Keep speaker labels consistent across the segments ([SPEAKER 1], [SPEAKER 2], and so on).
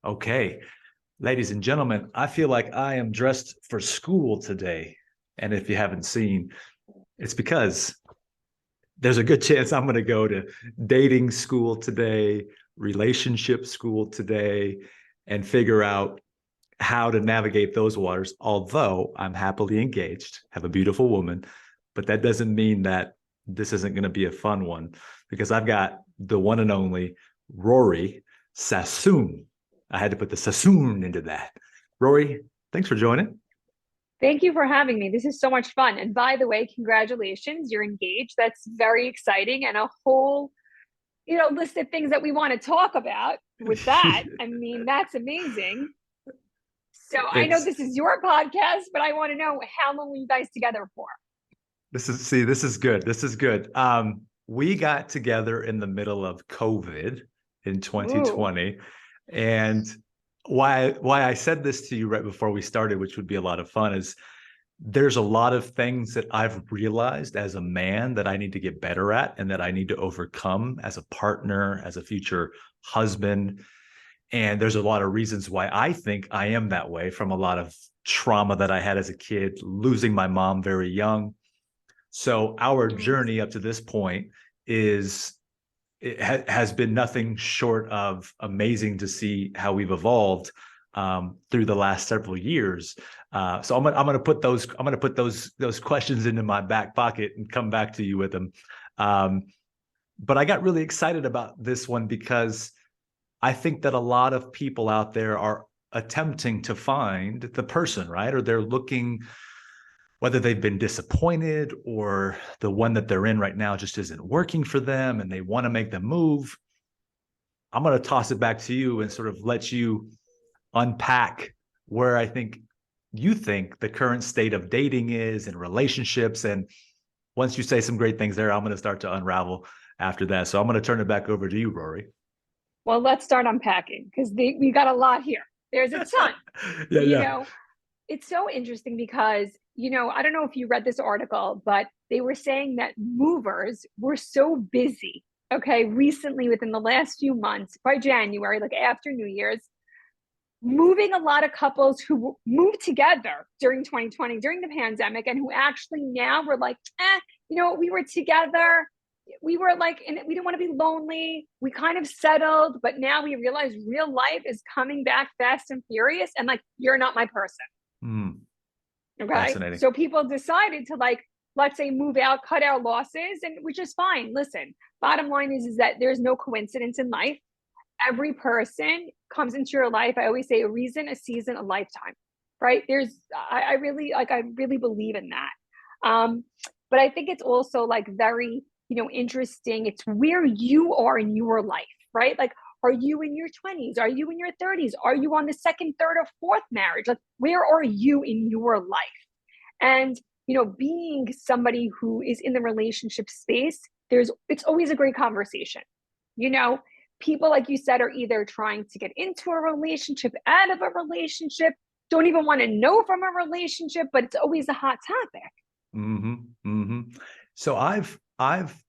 [SPEAKER 1] Okay, ladies and gentlemen, I feel like I am dressed for school today. And if you haven't seen, it's because there's a good chance I'm going to go to dating school today, relationship school today, and figure out how to navigate those waters. Although I'm happily engaged, have a beautiful woman, but that doesn't mean that this isn't going to be a fun one because I've got the one and only Rori Sassoon. I had to put the Sassoon into that. Rori, thanks for joining.
[SPEAKER 2] Thank you for having me. This is so much fun. And by the way, congratulations, you're engaged. That's very exciting and a whole, list of things that we want to talk about with that. I mean, that's amazing. So I know
[SPEAKER 1] It's
[SPEAKER 2] this is your podcast, but I want to know how long were you guys together for?
[SPEAKER 1] this is good. This is good. We got together in the middle of COVID in
[SPEAKER 2] Ooh,
[SPEAKER 1] 2020. And why I said this to you right before we started, which would be a lot of fun, is there's a lot of things that I've realized as a man that I need to get better at and that I need to overcome as a partner, as a future husband. And there's a lot of reasons why I think I am that way from a lot of trauma that I had as a kid, losing my mom very young. So our
[SPEAKER 2] mm,
[SPEAKER 1] journey up to this point is has been nothing short of amazing to see how we've evolved through the last several years. So I'm gonna put those questions into my back pocket and come back to you with them. Um, but I got really excited about this one because I think that a lot of people out there are attempting to find the person, right? Or they're looking, whether they've been disappointed or the one that they're in right now just isn't working for them and they want to make the move. I'm going to toss it back to you and sort of let you unpack where I think you think the current state of dating is and relationships. And once you say some great things there, I'm going to start to unravel after that. So I'm going to turn it back over to you, Rory.
[SPEAKER 2] well, let's start unpacking because we got a lot here. There's a ton,
[SPEAKER 1] Yeah,
[SPEAKER 2] you
[SPEAKER 1] yeah.
[SPEAKER 2] know. It's so interesting because, I don't know if you read this article, but they were saying that movers were so busy, okay, recently within the last few months, by January, like after New Year's, moving a lot of couples who moved together during 2020, during the pandemic, and who actually now were like, we were together. We were like, and we didn't want to be lonely. We kind of settled, but now we realize real life is coming back fast and furious. And like, you're not my person.
[SPEAKER 1] Mm,
[SPEAKER 2] Okay.
[SPEAKER 1] fascinating.
[SPEAKER 2] So people decided to like, let's say move out, cut our losses, and which is fine. Listen, bottom line is that there's no coincidence in life. Every person comes into your life. I always say a reason, a season, a lifetime. Right. I really I really believe in that. But I think it's also like very, interesting. It's where you are in your life, right? Like, are you in your 20s? Are you in your 30s? Are you on the second, third, or fourth marriage? Like, where are you in your life? And, being somebody who is in the relationship space, it's always a great conversation. You know, People, like you said, are either trying to get into a relationship, out of a relationship, don't even want to know from a relationship, but it's always a hot topic.
[SPEAKER 1] Mm-hmm, mm-hmm. So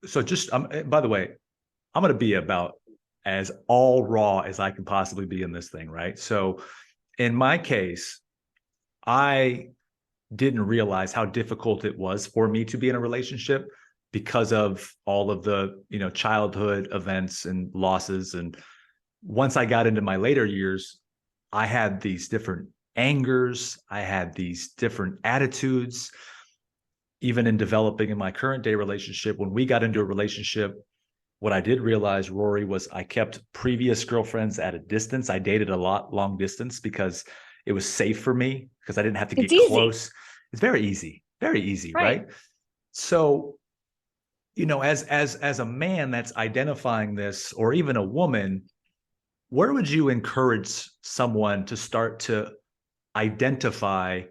[SPEAKER 1] so just by the way, I'm going to be about as all raw as I can possibly be in this thing, right? So in my case, I didn't realize how difficult it was for me to be in a relationship because of all of the, childhood events and losses. And once I got into my later years, I had these different angers, I had these different attitudes. Even in developing in my current day relationship, when we got into a relationship, what I did realize, Rory, was I kept previous girlfriends at a distance. I dated a lot long distance because it was safe for me because I didn't have to
[SPEAKER 2] It's
[SPEAKER 1] get
[SPEAKER 2] easy,
[SPEAKER 1] close. It's very easy,
[SPEAKER 2] right?
[SPEAKER 1] right? So, as a man that's identifying this, or even a woman, where would you encourage someone to start to identify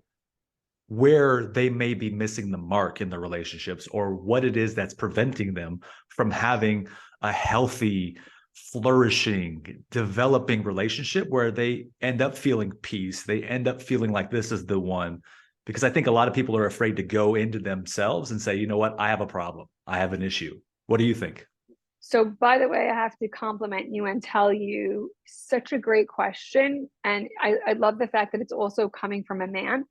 [SPEAKER 1] where they may be missing the mark in the relationships or what it is that's preventing them from having a healthy, flourishing, developing relationship where they end up feeling peace, they end up feeling like this is the one? Because I think a lot of people are afraid to go into themselves and say, you know what, I have a problem, I have an issue. What do you think?
[SPEAKER 2] So, by the way, I have to compliment you and tell you such a great question. And I love the fact that it's also coming from a man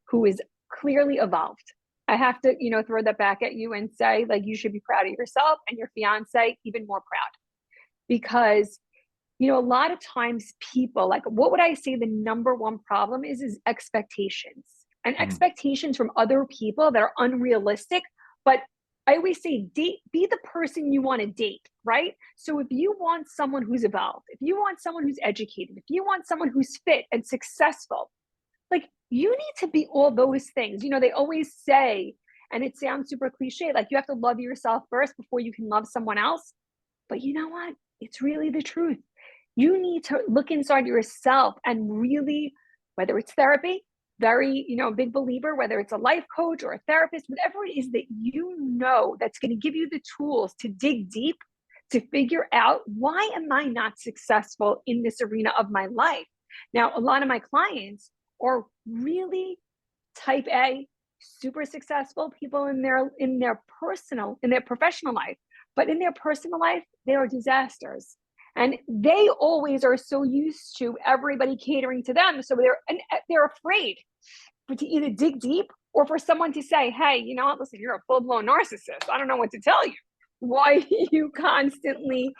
[SPEAKER 2] who is clearly evolved. I have to, throw that back at you and say, like, you should be proud of yourself and your fiance even more proud. Because, a lot of times people, like, what would I say the number one problem is expectations and
[SPEAKER 1] Mm,
[SPEAKER 2] expectations from other people that are unrealistic. But I always say, date, be the person you want to date, right? So if you want someone who's evolved, if you want someone who's educated, if you want someone who's fit and successful, like, you need to be all those things. They always say, and it sounds super cliche, like, you have to love yourself first before you can love someone else. But you know what? It's really the truth. You need to look inside yourself and really, whether it's therapy, very, big believer, whether it's a life coach or a therapist, whatever it is that that's going to give you the tools to dig deep, to figure out, why am I not successful in this arena of my life? Now, a lot of my clients are really type A, super successful people in their professional life, but in their personal life, they are disasters. And they always are so used to everybody catering to them. So they're afraid to either dig deep or for someone to say, hey, you know what, listen, you're a full-blown narcissist. I don't know what to tell you. Why you constantly,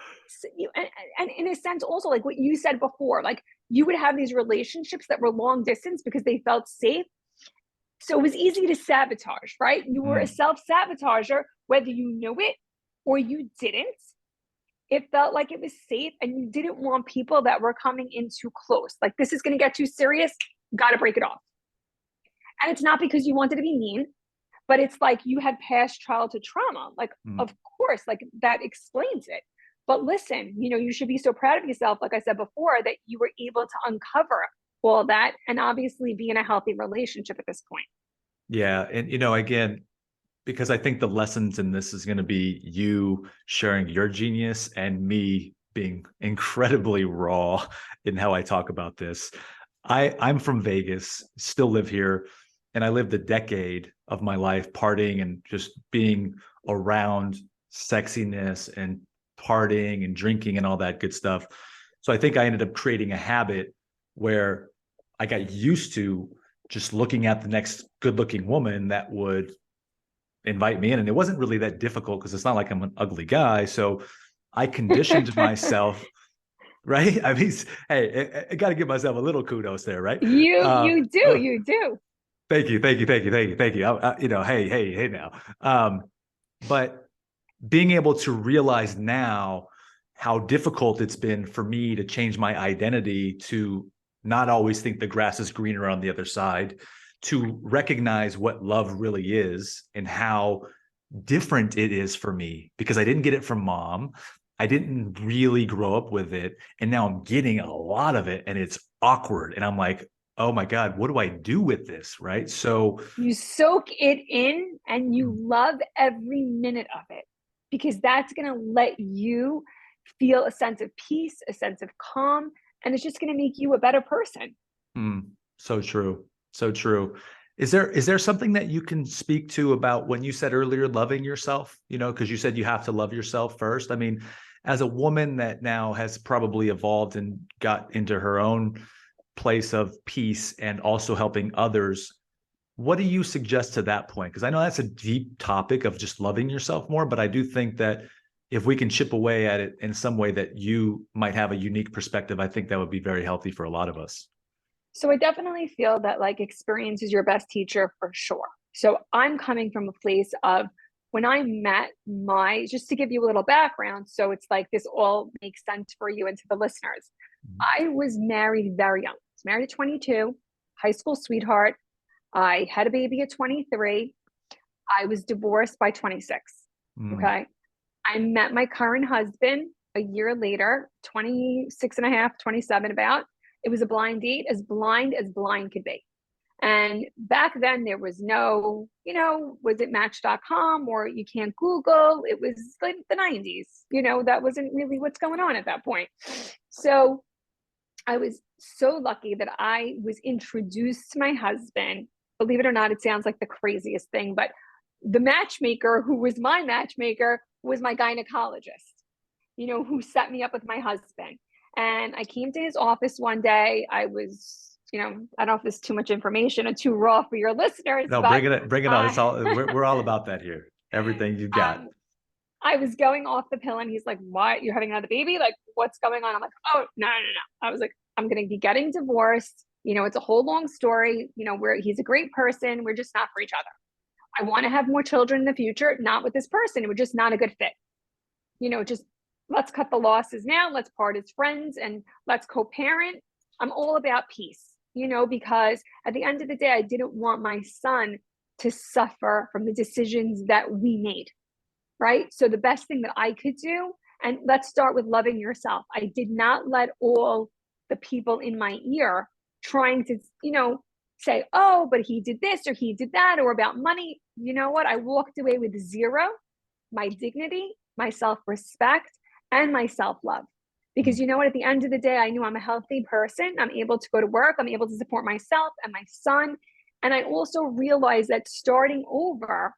[SPEAKER 2] and in a sense, also like what you said before, like, you would have these relationships that were long distance because they felt safe. So it was easy to sabotage, right? You were a
[SPEAKER 1] mm.
[SPEAKER 2] self-sabotager, whether you knew it or you didn't. It felt like it was safe, and you didn't want people that were coming in too close. Like, this is going to get too serious. Got to break it off. And it's not because you wanted to be mean, but it's like you had past childhood trauma. Like,
[SPEAKER 1] Mm.
[SPEAKER 2] of course, like, that explains it. But listen, you should be so proud of yourself, like I said before, that you were able to uncover all that and obviously be in a healthy relationship at this point.
[SPEAKER 1] Yeah. And, again, because I think the lessons in this is going to be you sharing your genius and me being incredibly raw in how I talk about this. I'm from Vegas, still live here, and I lived a decade of my life partying and just being around sexiness and partying and drinking and all that good stuff. So I think I ended up creating a habit where I got used to just looking at the next good looking woman that would invite me in. And it wasn't really that difficult because it's not like I'm an ugly guy. So I conditioned myself, right? I mean, hey, I got to give myself a little kudos there, right?
[SPEAKER 2] You do,
[SPEAKER 1] Oh,
[SPEAKER 2] you do.
[SPEAKER 1] thank you, thank you, thank you, thank you, thank you. Hey now. But being able to realize now how difficult it's been for me to change my identity to not always think the grass is greener on the other side, to recognize what love really is and how different it is for me because I didn't get it from mom. I didn't really grow up with it. And now I'm getting a lot of it and it's awkward. And I'm like, oh my God, what do I do with this? Right. So,
[SPEAKER 2] You soak it in and you love every minute of it, because that's going to let you feel a sense of peace, a sense of calm, and it's just going to make you a better person.
[SPEAKER 1] so true. So true. Is there something that you can speak to about when you said earlier loving yourself, because you said you have to love yourself first? I mean, as a woman that now has probably evolved and got into her own place of peace and also helping others, what do you suggest to that point? Because I know that's a deep topic of just loving yourself more, but I do think that if we can chip away at it in some way that you might have a unique perspective, I think that would be very healthy for a lot of us.
[SPEAKER 2] So I definitely feel that, like, experience is your best teacher for sure. So I'm coming from a place of, when I met just to give you a little background, so it's like this all makes sense for you and to the listeners. I was married very young. I was married at 22, high school sweetheart. I had a baby at 23. I was divorced by 26.
[SPEAKER 1] Mm,
[SPEAKER 2] Okay. I met my current husband a year later, 26 and a half, 27 about. It was a blind date, as blind could be. And back then there was no, was it match.com or you can't Google? It was like the 90s, that wasn't really what's going on at that point. So I was so lucky that I was introduced to my husband. Believe it or not, it sounds like the craziest thing, but the matchmaker who was my matchmaker was my gynecologist. who set me up with my husband. And I came to his office one day. I was, I don't know if this is too much information or too raw for your listeners,
[SPEAKER 1] No,
[SPEAKER 2] but
[SPEAKER 1] bring it on. It's all we're all about that here. Everything you got.
[SPEAKER 2] I was going off the pill and he's like, "What? You're having another baby? Like, what's going on?" I'm like, "Oh, no, no, no." I was like, "I'm going to be getting divorced. It's a whole long story. He's a great person. We're just not for each other. I want to have more children in the future, not with this person. We're just not a good fit. Just let's cut the losses now. Let's part as friends and let's co-parent." I'm all about peace, because at the end of the day, I didn't want my son to suffer from the decisions that we made. Right. So the best thing that I could do, and let's start with loving yourself. I did not let all the people in my ear trying to, say, "Oh, but he did this or he did that," or about money. You know what? I walked away with zero, my dignity, my self-respect, and my self-love. Because you know what? At the end of the day, I knew I'm a healthy person. I'm able to go to work. I'm able to support myself and my son. And I also realized that starting over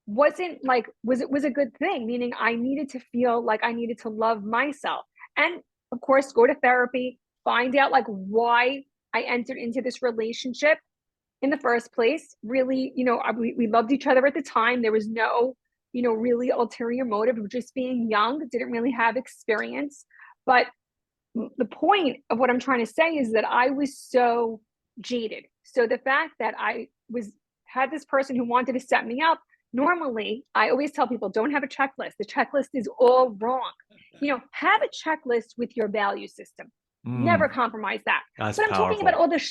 [SPEAKER 2] wasn't like was a good thing, meaning I needed to feel like I needed to love myself, and of course go to therapy, find out like why I entered into this relationship in the first place. Really, we loved each other at the time. There was no really ulterior motive of just being young, didn't really have experience. But the point of what I'm trying to say is that I was so jaded. So the fact that I had this person who wanted to set me up. Normally, I always tell people, don't have a checklist. The checklist is all wrong. Have a checklist with your value system. Never compromise that.
[SPEAKER 1] That's
[SPEAKER 2] but I'm
[SPEAKER 1] powerful.
[SPEAKER 2] talking about all the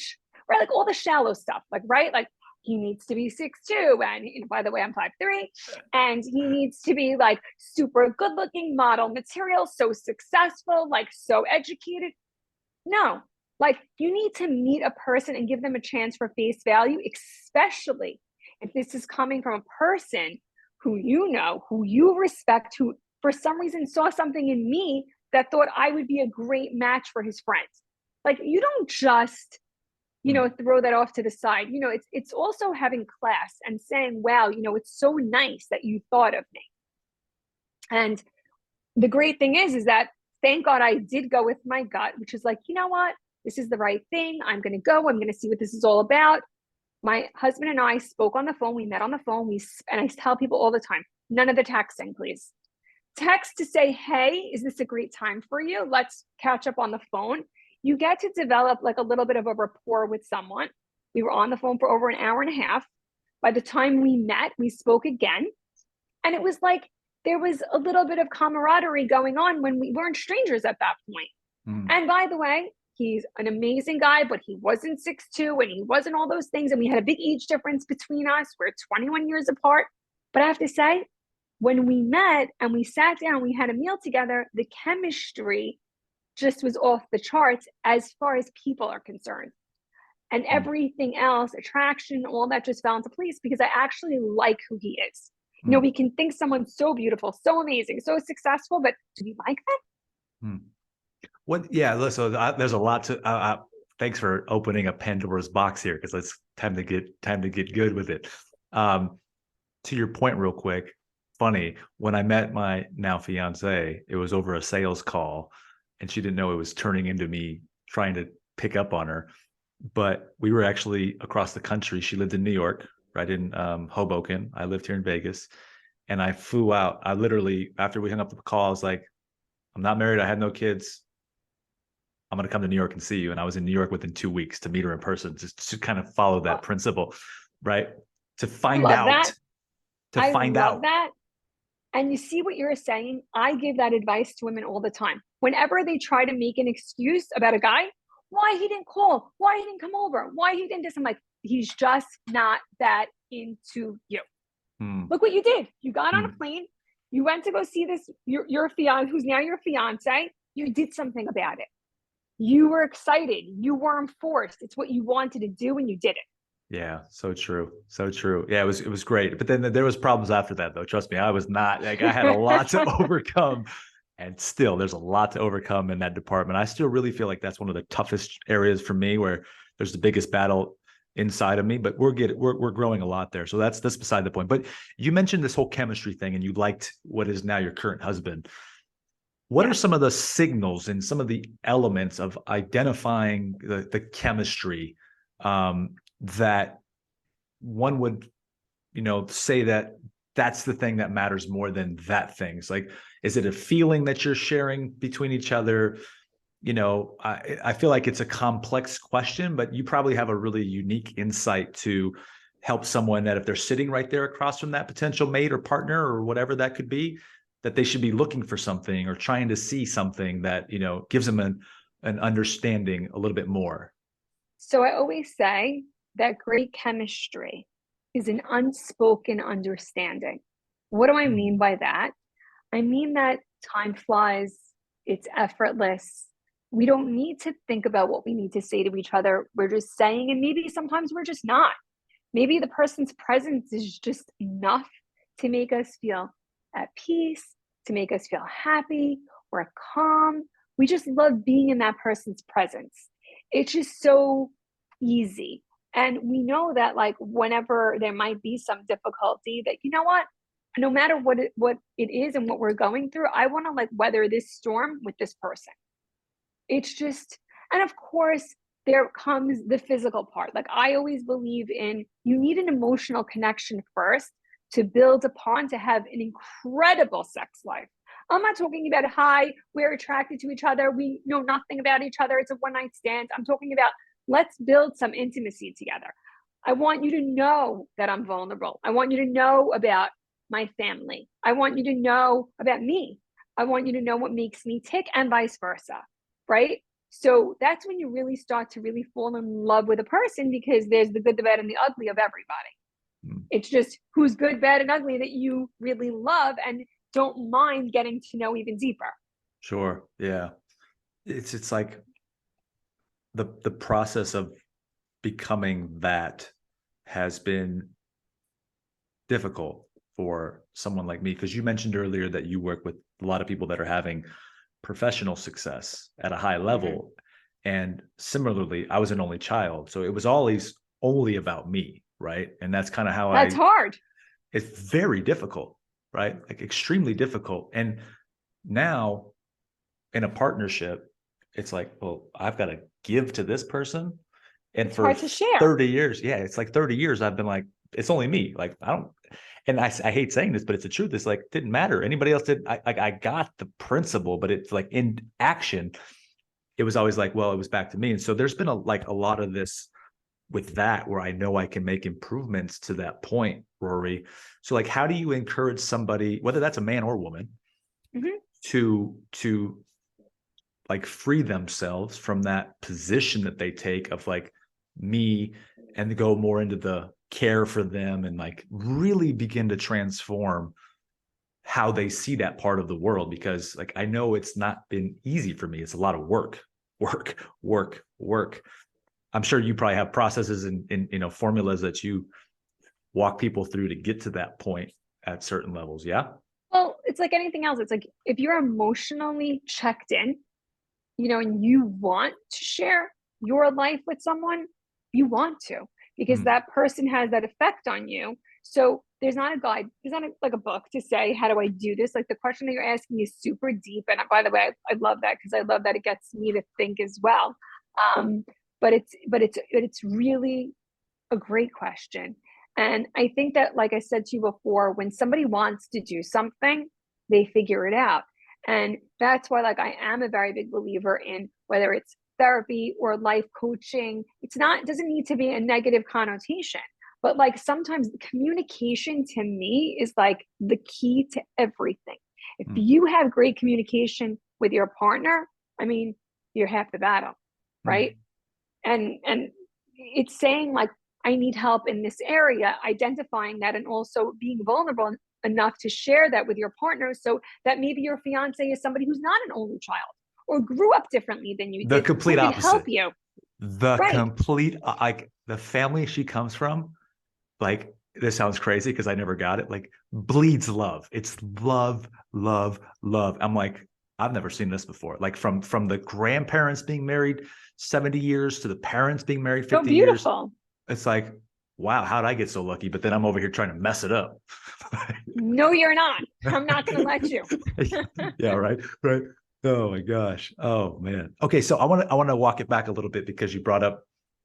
[SPEAKER 2] like all the shallow stuff, like right, like he needs to be 6'2", and by the way, I'm 5'3", and he needs to be like super good looking, model material, so successful, like so educated. No, like you need to meet a person and give them a chance for face value, especially if this is coming from a person who who you respect, who for some reason saw something in me that thought I would be a great match for his friends. Like you don't just, throw that off to the side. It's also having class and saying, "Wow, it's so nice that you thought of me." And the great thing is that thank God I did go with my gut, which is like, you know what? This is the right thing. I'm going to go. I'm going to see what this is all about. My husband and I spoke on the phone. We met on the phone. And I tell people all the time, none of the texting, please. Text to say, "Hey, is this a great time for you? Let's catch up on the phone." You get to develop like a little bit of a rapport with someone. We were on the phone for over an hour and a half. By the time we met, we spoke again. And it was like, there was a little bit of camaraderie going on when we weren't strangers at that point. And by the way, he's an amazing guy, but he wasn't 6'2", and he wasn't all those things. And we had a big age difference between us. We're 21 years apart. But I have to say, when we met and we sat down, we had a meal together, the chemistry just was off the charts as far as people are concerned. And everything else, attraction, all that just fell into place because I actually like who he is. We can think someone's so beautiful, so amazing, so successful, but do we like them?
[SPEAKER 1] What? Yeah. So there's a lot to. Thanks for opening a Pandora's box here, because it's time to get good with it. To your point, real quick. Funny, when I met my now fiance, it was over a sales call, and she didn't know it was turning into me trying to pick up on her. But we were actually across the country. She lived in New York, right in Hoboken. I lived here in Vegas, and I flew out. I literally, after we hung up the call, I was like, "I'm not married. I had no kids. I'm going to come to New York and see you." And I was in New York within 2 weeks to meet her in person, just to kind of follow that principle, right? To find out.
[SPEAKER 2] I love that. And you see what you're saying? I give that advice to women all the time. Whenever they try to make an excuse about a guy, why he didn't call, why he didn't come over, why he didn't this, I'm like, he's just not that into you. Look what you did. You got on a plane. You went to go see this, your fiance, who's now your fiance. You did something about it. You were excited. You weren't forced. It's what you wanted to do and you did it.
[SPEAKER 1] Yeah, so true. So true. Yeah, it was great. But then there was problems after that, though. Trust me, I was not like, I had a lot to overcome, and still there's a lot to overcome in that department. I still really feel like that's one of the toughest areas for me, where there's the biggest battle inside of me, but we're growing a lot there. So that's beside the point. But you mentioned this whole chemistry thing, and you liked what is now your current husband. what are some of the signals and some of the elements of identifying the chemistry that one would, say that that's the thing that matters more than that thing? It's like, is it a feeling that you're sharing between each other? I feel like it's a complex question, but you probably have a really unique insight to help someone that if they're sitting right there across from that potential mate or partner or whatever that could be, that they should be looking for something or trying to see something that, gives them an understanding a little bit more.
[SPEAKER 2] So I always say that great chemistry is an unspoken understanding. What do I mean by that? I mean that time flies, it's effortless. We don't need to think about what we need to say to each other. We're just saying, and maybe sometimes we're just not. Maybe the person's presence is just enough to make us feel at peace, to make us feel happy or calm. We just love being in that person's presence. It's just so easy. And we know that like whenever there might be some difficulty, that no matter what it is and what we're going through, I want to like weather this storm with this person. It's just, and of course, there comes the physical part. Like I always believe in, you need an emotional connection first to build upon to have an incredible sex life. I'm not talking about, hi, we're attracted to each other, we know nothing about each other, it's a one night stand. I'm talking about, let's build some intimacy together. I want you to know that I'm vulnerable. I want you to know about my family. I want you to know about me. I want you to know what makes me tick, and vice versa, right? So that's when you really start to really fall in love with a person, because there's the good, the bad, and the ugly of everybody. It's just who's good, bad, and ugly that you really love and don't mind getting to know even deeper.
[SPEAKER 1] Sure. Yeah. It's like the process of becoming that has been difficult for someone like me, because you mentioned earlier that you work with a lot of people that are having professional success at a high level. And similarly, I was an only child, so it was always only about me, right? And that's kind of how
[SPEAKER 2] That's hard.
[SPEAKER 1] It's very difficult, right? Like extremely difficult. And now in a partnership, it's like, well, I've got to give to this person. And
[SPEAKER 2] It's
[SPEAKER 1] for
[SPEAKER 2] hard to share.
[SPEAKER 1] 30 years, yeah, it's like 30 years I've been like, it's only me. Like, I don't, and I hate saying this, but it's the truth. It's like, didn't matter. Anybody else did. I got the principle, but it's like in action, it was always like, well, it was back to me. And so there's been a lot of this with that, where I know I can make improvements to that point, Rory. So like, how do you encourage somebody, whether that's a man or woman, to like free themselves from that position that they take of like me, and to go more into the care for them and like really begin to transform how they see that part of the world? Because like, I know it's not been easy for me. It's a lot of work. I'm sure you probably have processes and formulas that you walk people through to get to that point at certain levels. Yeah.
[SPEAKER 2] Well, it's like anything else. It's like if you're emotionally checked in, and you want to share your life with someone, you want to, because that person has that effect on you. So there's not a guide, there's not like a book to say, how do I do this? Like the question that you're asking is super deep. And by the way, I love that, because I love that it gets me to think as well. But it's really a great question. And I think that, like I said to you before, when somebody wants to do something, they figure it out. And that's why, like, I am a very big believer in whether it's therapy or life coaching. It doesn't need to be a negative connotation, but like sometimes communication to me is like the key to everything. If you have great communication with your partner, I mean, you're half the battle, right? And it's saying like, I need help in this area, identifying that, and also being vulnerable enough to share that with your partner, so that maybe your fiance is somebody who's not an only child or grew up differently than you
[SPEAKER 1] The
[SPEAKER 2] did,
[SPEAKER 1] complete
[SPEAKER 2] who can
[SPEAKER 1] opposite.
[SPEAKER 2] help you.
[SPEAKER 1] The
[SPEAKER 2] Right.
[SPEAKER 1] complete, like the family she comes from, like, this sounds crazy because I never got it, like bleeds love. It's love, love, love. I'm like, I've never seen this before. Like from the grandparents being married 70 years to the parents being married 50
[SPEAKER 2] So beautiful.
[SPEAKER 1] years. It's like, wow, how did I get so lucky? But then I'm over here trying to mess it up.
[SPEAKER 2] No, you're not. I'm not going to let you.
[SPEAKER 1] Yeah, right. Oh my gosh. Oh man. Okay, so I want to walk it back a little bit because you brought up.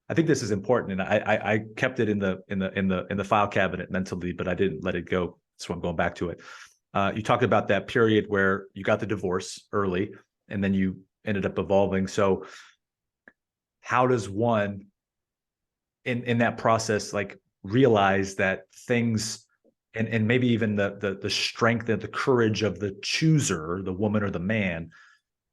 [SPEAKER 1] I think this is important, and I kept it in the file cabinet mentally, but I didn't let it go. So I'm going back to it. You talked about that period where you got the divorce early, and then you ended up evolving. So how does one in that process like realize that things and maybe even the strength and the courage of the chooser, the woman or the man,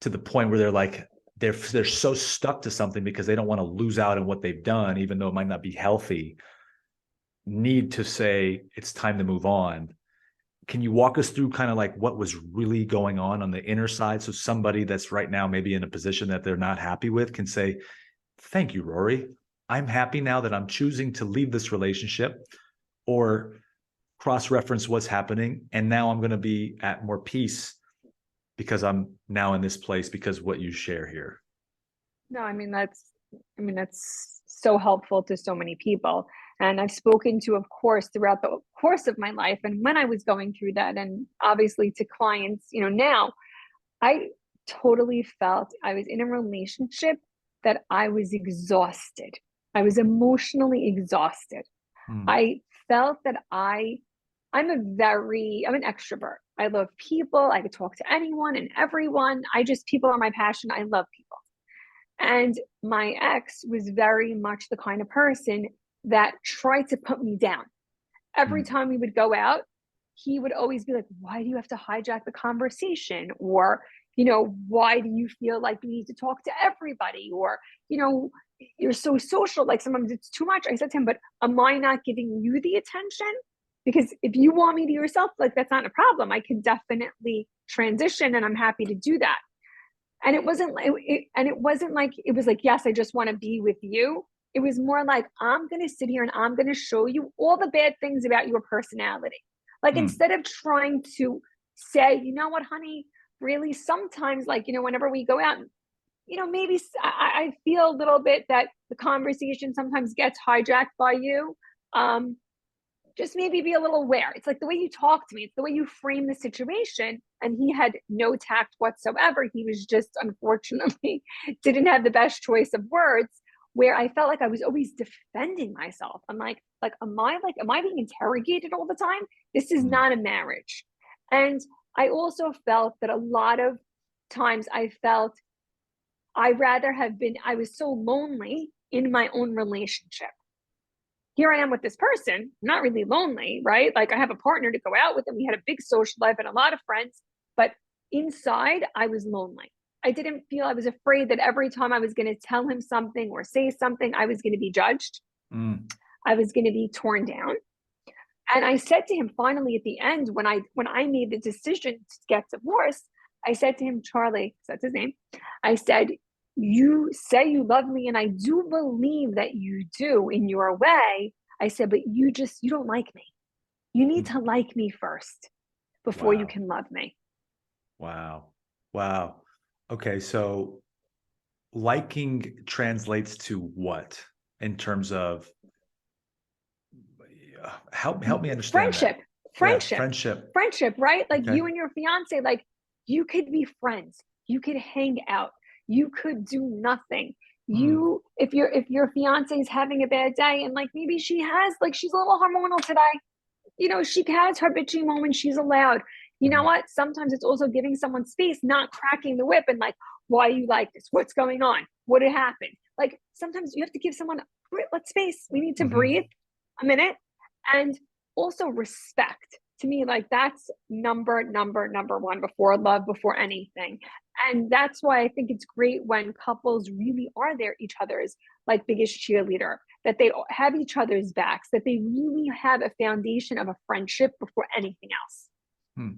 [SPEAKER 1] to the point where they're like they're so stuck to something because they don't want to lose out on what they've done, even though it might not be healthy, need to say it's time to move on. Can you walk us through kind of like what was really going on the inner side, so somebody that's right now maybe in a position that they're not happy with can say, thank you, Rori, I'm happy now that I'm choosing to leave this relationship, or cross-reference what's happening, and now I'm going to be at more peace because I'm now in this place because what you share here.
[SPEAKER 2] No, I mean, that's so helpful to so many people. And I've spoken to, of course, throughout the course of my life and when I was going through that, and obviously to clients, now I totally felt I was in a relationship that I was exhausted. I was emotionally exhausted.
[SPEAKER 1] Hmm.
[SPEAKER 2] I felt that I'm an extrovert. I love people. I could talk to anyone and everyone. People are my passion. I love people. And my ex was very much the kind of person that tried to put me down. Every
[SPEAKER 1] Hmm.
[SPEAKER 2] time we would go out, he would always be like, why do you have to hijack the conversation? Or, why do you feel like you need to talk to everybody? Or, you know, you're so social. Like sometimes it's too much. I said to him, but am I not giving you the attention? Because if you want me to yourself, like that's not a problem. I can definitely transition and I'm happy to do that. And it wasn't like it was like, yes, I just want to be with you. It was more like, I'm going to sit here and I'm going to show you all the bad things about your personality. Like
[SPEAKER 1] Hmm.
[SPEAKER 2] instead of trying to say, you know what, honey, really sometimes, like, whenever we go out, maybe I feel a little bit that the conversation sometimes gets hijacked by you. Um, just maybe be a little aware. It's like the way you talk to me, it's the way you frame the situation. And he had no tact whatsoever. He was just, unfortunately, didn't have the best choice of words, where I felt like I was always defending myself. I'm am I being interrogated all the time? This is
[SPEAKER 1] Hmm.
[SPEAKER 2] not a marriage. And I also felt that a lot of times I was so lonely in my own relationship. Here I am with this person, I'm not really lonely, right? Like I have a partner to go out with and we had a big social life and a lot of friends, but inside I was lonely. I was afraid that every time I was going to tell him something or say something, I was going to be judged.
[SPEAKER 1] Hmm.
[SPEAKER 2] I was going to be torn down. And I said to him finally at the end, when I made the decision to get divorced, I said to him, Charlie, that's his name. I said, you say you love me, and I do believe that you do in your way. I said, but you don't like me. You need to like me first before you
[SPEAKER 1] Wow.
[SPEAKER 2] can love me.
[SPEAKER 1] Wow. Wow. Okay, so liking translates to what in terms of help me understand that.
[SPEAKER 2] Friendship,
[SPEAKER 1] Yeah,
[SPEAKER 2] friendship,
[SPEAKER 1] friendship.
[SPEAKER 2] friendship, right? Like
[SPEAKER 1] Okay.
[SPEAKER 2] you and your fiance, like you could be friends, you could hang out, you could do nothing.
[SPEAKER 1] Hmm.
[SPEAKER 2] If your fiance is having a bad day and like maybe she's a little hormonal today, she has her bitchy moments, she's allowed. You know
[SPEAKER 1] Hmm.
[SPEAKER 2] what? Sometimes it's also giving someone space, not cracking the whip and like, why do you like this? What's going on? What had happened? Like sometimes you have to give someone let space. We need to breathe
[SPEAKER 1] Hmm.
[SPEAKER 2] a minute. And also respect. To me, like that's number one before love, before anything. And that's why I think it's great when couples really are there each other's like biggest cheerleader, that they have each other's backs, that they really have a foundation of a friendship before anything else.
[SPEAKER 1] Hmm.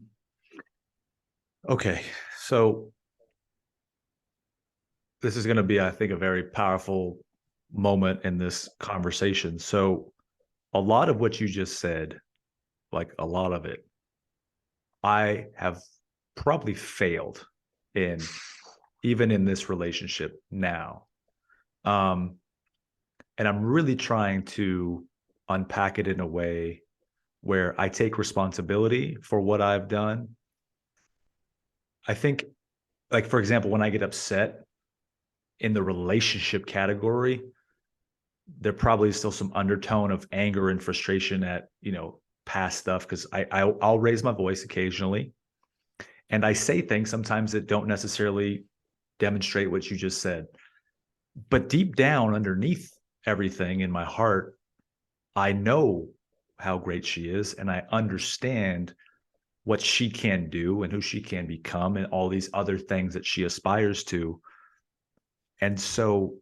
[SPEAKER 1] Okay, so this is going to be, I think, a very powerful moment in this conversation. So, a lot of what you just said, like a lot of it, I have probably failed in, even in this relationship now. Um, and I'm really trying to unpack it in a way where I take responsibility for what I've done. I think like, for example, when I get upset in the relationship category, there probably is still some undertone of anger and frustration at, past stuff. Because I'll raise my voice occasionally, and I say things sometimes that don't necessarily demonstrate what you just said. But deep down underneath everything in my heart, I know how great she is, and I understand what she can do and who she can become and all these other things that she aspires to. And so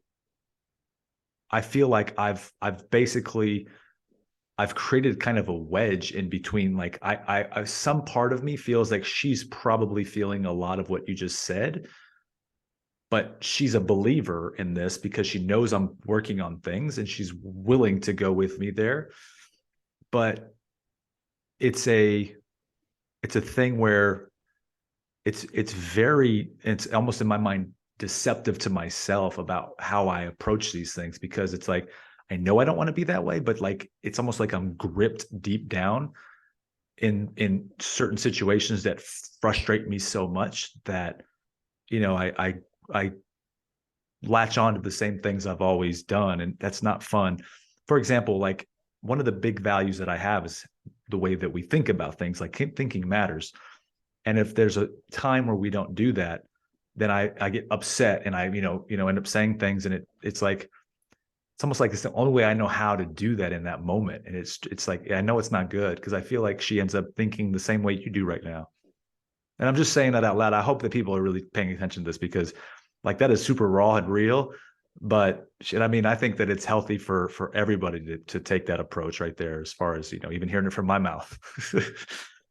[SPEAKER 1] I feel like I've basically I've created kind of a wedge in between. Like, I some part of me feels like she's probably feeling a lot of what you just said, but she's a believer in this because she knows I'm working on things and she's willing to go with me there. But it's a it's a thing where it's almost in my mind deceptive to myself about how I approach these things, because it's like I know I don't want to be that way, but like it's almost like I'm gripped deep down in certain situations that frustrate me so much that I latch on to the same things I've always done, and that's not fun. For example, like one of the big values that I have is the way that we think about things. Like, thinking matters. And if there's a time where we don't do that, then I get upset, and I end up saying things, and it's like it's almost like it's the only way I know how to do that in that moment. And it's like I know it's not good, because I feel like she ends up thinking the same way you do right now. And I'm just saying that out loud. I hope that people are really paying attention to this, because like that is super raw and real. But shit, I mean, I think that it's healthy for everybody to take that approach right there, as far as, even hearing it from my mouth.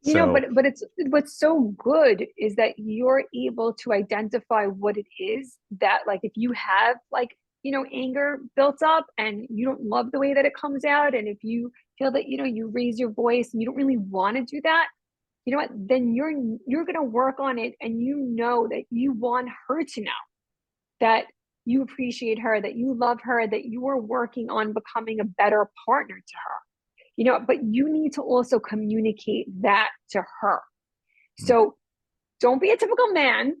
[SPEAKER 1] So
[SPEAKER 2] But it's what's so good is that you're able to identify what it is that, like, if you have, like, anger built up and you don't love the way that it comes out, and if you feel that, you raise your voice and you don't really want to do that, you know what, then you're going to work on it, and you know that you want her to know that you appreciate her, that you love her, that you are working on becoming a better partner to her. But you need to also communicate that to her. So don't be a typical man.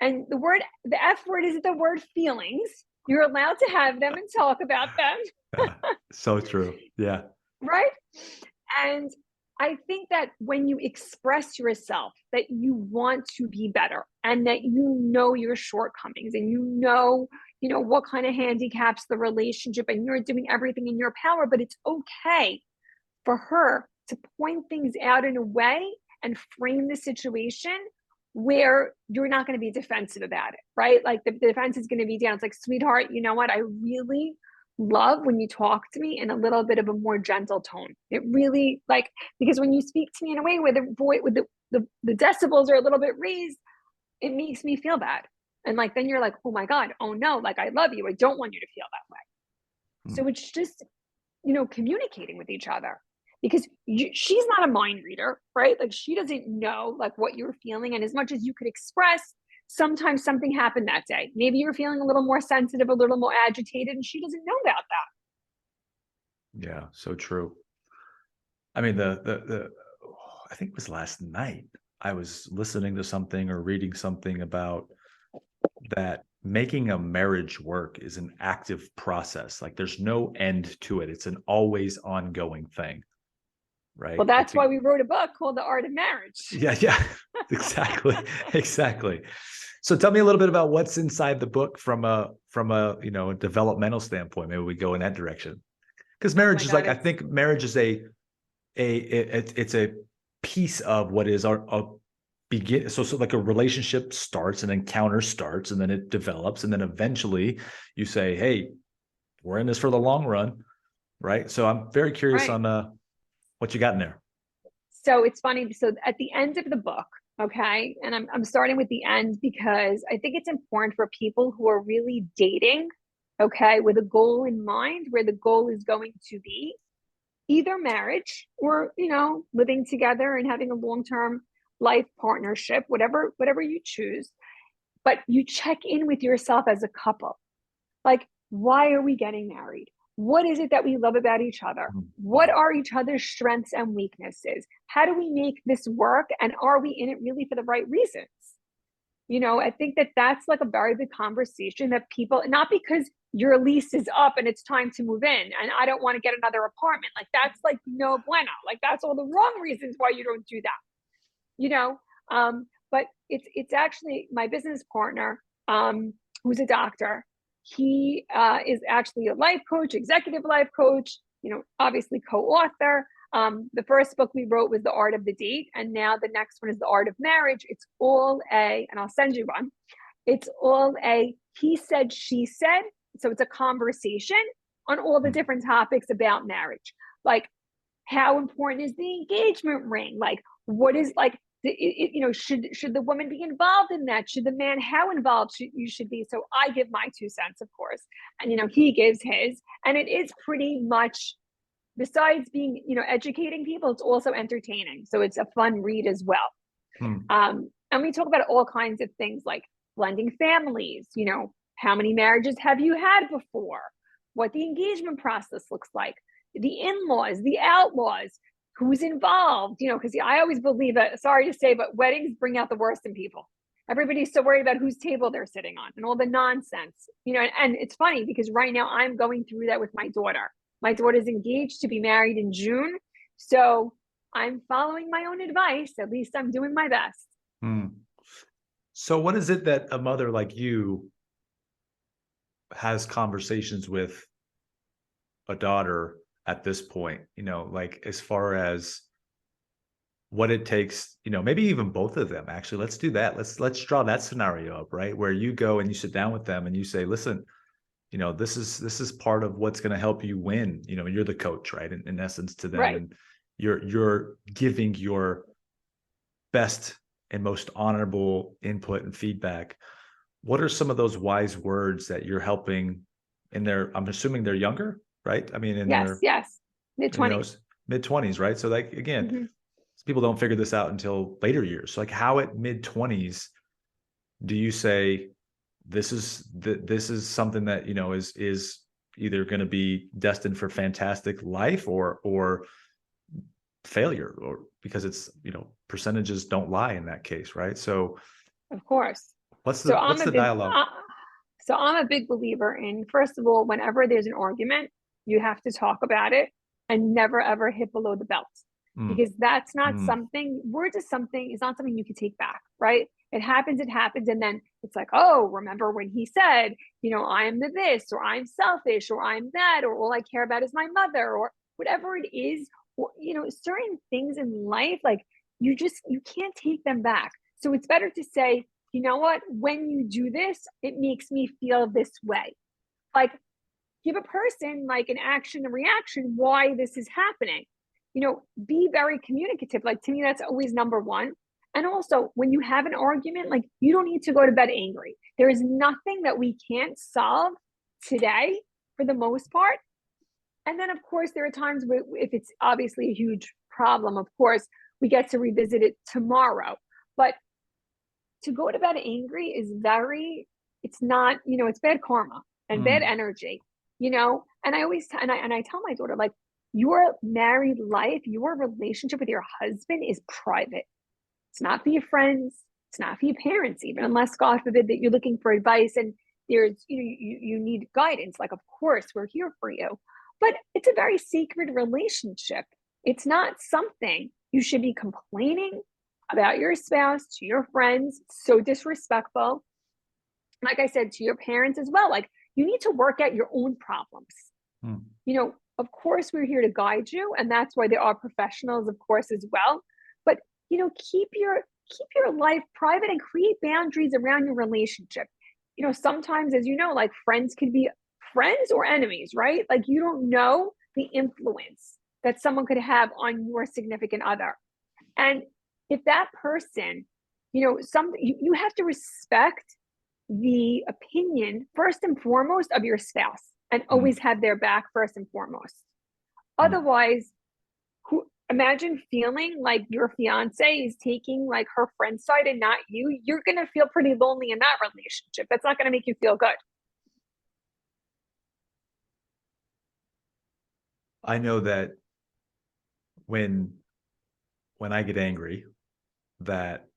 [SPEAKER 2] And the F word is the word feelings. You're allowed to have them and talk about them.
[SPEAKER 1] so true. Yeah.
[SPEAKER 2] Right? And I think that when you express yourself, that you want to be better, and that your shortcomings, and what kind of handicaps the relationship, and you're doing everything in your power, but it's okay for her to point things out in a way and frame the situation where you're not going to be defensive about it, right? Like the defense is going to be down. It's like, sweetheart, you know what? I really love when you talk to me in a little bit of a more gentle tone. It really, like, because when you speak to me in a way where the voice with the decibels are a little bit raised, it makes me feel bad. And like, then you're like, oh my God, oh no, like, I love you. I don't want you to feel that way. So it's just, communicating with each other, because she's not a mind reader, right? Like, she doesn't know like what you're feeling. And as much as you could express, sometimes something happened that day. Maybe you're feeling a little more sensitive, a little more agitated, and she doesn't know about that.
[SPEAKER 1] Yeah. So true. I mean, the I think it was last night, I was listening to something or reading something about that making a marriage work is an active process. Like, there's no end to it. It's an always ongoing thing.
[SPEAKER 2] Well,
[SPEAKER 1] Right. Like
[SPEAKER 2] that's why we wrote a book called The Art of Marriage.
[SPEAKER 1] yeah, yeah, exactly. Exactly. So tell me a little bit about what's inside the book from a a developmental standpoint. Maybe we go in that direction. Because
[SPEAKER 2] Oh
[SPEAKER 1] marriage
[SPEAKER 2] my
[SPEAKER 1] is
[SPEAKER 2] God,
[SPEAKER 1] like, I think marriage is it's a piece of what is our begin. So like a relationship starts, an encounter starts, and then it develops, and then eventually you say, hey, we're in this for the long run. Right. So I'm very curious
[SPEAKER 2] right?
[SPEAKER 1] on what you got in there.
[SPEAKER 2] So it's funny. So at the end of the book, okay, and I'm starting with the end because I think it's important for people who are really dating, okay, with a goal in mind, where the goal is going to be either marriage or, living together and having a long-term life partnership, whatever you choose. But you check in with yourself as a couple. Like, why are we getting married? What is it that we love about each other? What are each other's strengths and weaknesses? How do we make this work? And are we in it really for the right reasons? I think that that's like a very big conversation that people, not because your lease is up and it's time to move in and I don't want to get another apartment. Like that's like no bueno. Like that's all the wrong reasons why you don't do that. You know, but it's actually my business partner, who's a doctor. He is actually a life coach, executive life coach, obviously co-author. The first book we wrote was The Art of the Date, and now the next one is The Art of Marriage. It's all and I'll send you one. It's all he said, she said. So it's a conversation on all the different topics about marriage. Like, how important is the engagement ring? Like, what is like, should the woman be involved in that? Should the man, how involved you should be? So I give my 2 cents, of course, and he gives his, and it is pretty much, besides being educating people, it's also entertaining. So it's a fun read as well. And we talk about all kinds of things like blending families. How many marriages have you had before? What the engagement process looks like, the in-laws, the outlaws, who's involved, because I always believe that, sorry to say, but weddings bring out the worst in people. Everybody's so worried about whose table they're sitting on and all the nonsense, and it's funny because right now I'm going through that with my daughter. My daughter's engaged to be married in June. So I'm following my own advice. At least I'm doing my best.
[SPEAKER 1] So what is it that a mother like you has conversations with a daughter at this point, like as far as what it takes, maybe even both of them, actually, let's do that. Let's draw that scenario up, right? Where you go and you sit down with them and you say, listen, this is part of what's going to help you win. You're the coach, right? In essence to them.
[SPEAKER 2] Right.
[SPEAKER 1] And you're giving your best and most honorable input and feedback. What are some of those wise words that you're helping in their, I'm assuming they're younger, right? I mean, in
[SPEAKER 2] Yes. Mid-20s.
[SPEAKER 1] Mid-20s, right? So like, again, people don't figure this out until later years. So like, how at mid-20s do you say, this is something that, is either going to be destined for fantastic life or failure, or because it's, percentages don't lie in that case, right? So
[SPEAKER 2] of course.
[SPEAKER 1] what's the dialogue?
[SPEAKER 2] So I'm a big believer in, first of all, whenever there's an argument, you have to talk about it and never ever hit below the belt, because that's not something, words is something, it's not something you can take back, right? It happens, and then it's like, oh, remember when he said, I'm the this, or I'm selfish, or I'm that, or all I care about is my mother, or whatever it is, or, certain things in life, like you can't take them back. So it's better to say, you know what, when you do this, it makes me feel this way. Like, give a person like an action and reaction why this is happening. Be very communicative. Like, to me, that's always number one. And also, when you have an argument, like, you don't need to go to bed angry. There is nothing that we can't solve today for the most part. And then, of course, there are times where, if it's obviously a huge problem, of course, we get to revisit it tomorrow. But to go to bed angry is it's not, it's bad karma and bad energy, and I always, and I tell my daughter, like, your married life, your relationship with your husband is private. It's not for your friends. It's not for your parents, even, unless, God forbid, that you're looking for advice and there's, you need guidance. Like, of course, we're here for you, but it's a very sacred relationship. It's not something you should be complaining about your spouse to your friends. It's so disrespectful. Like I said, to your parents as well. Like, you need to work out your own problems. Of course, we're here to guide you, and that's why there are professionals, of course, as well. But keep your life private and create boundaries around your relationship. Sometimes, as you know, like, friends can be friends or enemies, right? Like, you don't know the influence that someone could have on your significant other. And if that person, you have to respect the opinion, first and foremost, of your spouse, and always have their back first and foremost. Otherwise, imagine feeling like your fiance is taking like her friend's side and not you. You're going to feel pretty lonely in that relationship. That's not going to make you feel good.
[SPEAKER 1] I know that when I get angry, that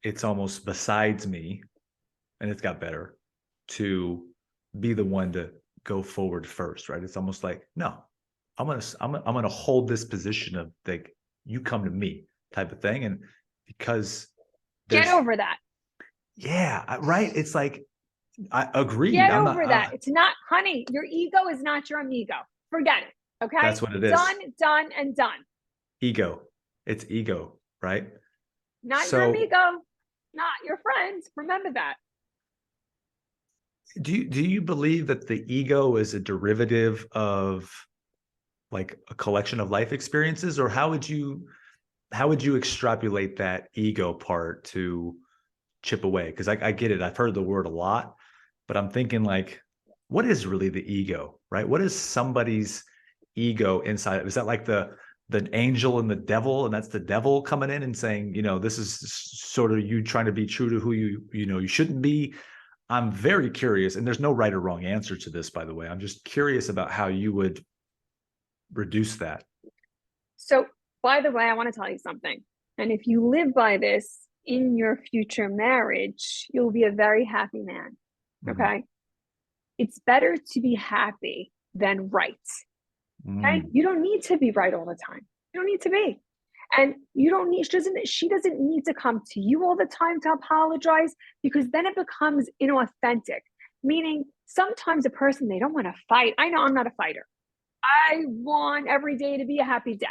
[SPEAKER 1] it's almost besides me, and it's got better, to be the one to go forward first, right? It's almost like, no, I'm gonna hold this position of like, you come to me type of thing. And because
[SPEAKER 2] Get
[SPEAKER 1] there's,
[SPEAKER 2] over that.
[SPEAKER 1] yeah, right. It's like, I agreed.
[SPEAKER 2] Get
[SPEAKER 1] I'm
[SPEAKER 2] over that.
[SPEAKER 1] not,
[SPEAKER 2] It's not, honey, your ego is not your amigo. Forget it. Okay.
[SPEAKER 1] that's what it
[SPEAKER 2] Done,
[SPEAKER 1] is.
[SPEAKER 2] done, and done.
[SPEAKER 1] Ego. It's ego, right?
[SPEAKER 2] Not your
[SPEAKER 1] So
[SPEAKER 2] amigo, not your friend. Remember that.
[SPEAKER 1] do you believe that the ego is a derivative of like a collection of life experiences, or how would you extrapolate that ego part to chip away? Because I get it. I've heard the word a lot, but I'm thinking like, what is really the ego, right? What is somebody's ego inside? Is that like the angel and the devil, and that's the devil coming in and saying, this is sort of you trying to be true to who you shouldn't be? I'm very curious, and there's no right or wrong answer to this, by the way. I'm just curious about how you would reduce that.
[SPEAKER 2] So, by the way, I want to tell you something. And if you live by this in your future marriage, you'll be a very happy man.
[SPEAKER 1] Mhm.
[SPEAKER 2] Okay. It's better to be happy than right. Okay.
[SPEAKER 1] Mm.
[SPEAKER 2] You don't need to be right all the time. You don't need to be. And you don't need, she doesn't need to come to you all the time to apologize, because then it becomes inauthentic. Meaning sometimes a person, they don't want to fight. I know I'm not a fighter. I want every day to be a happy day.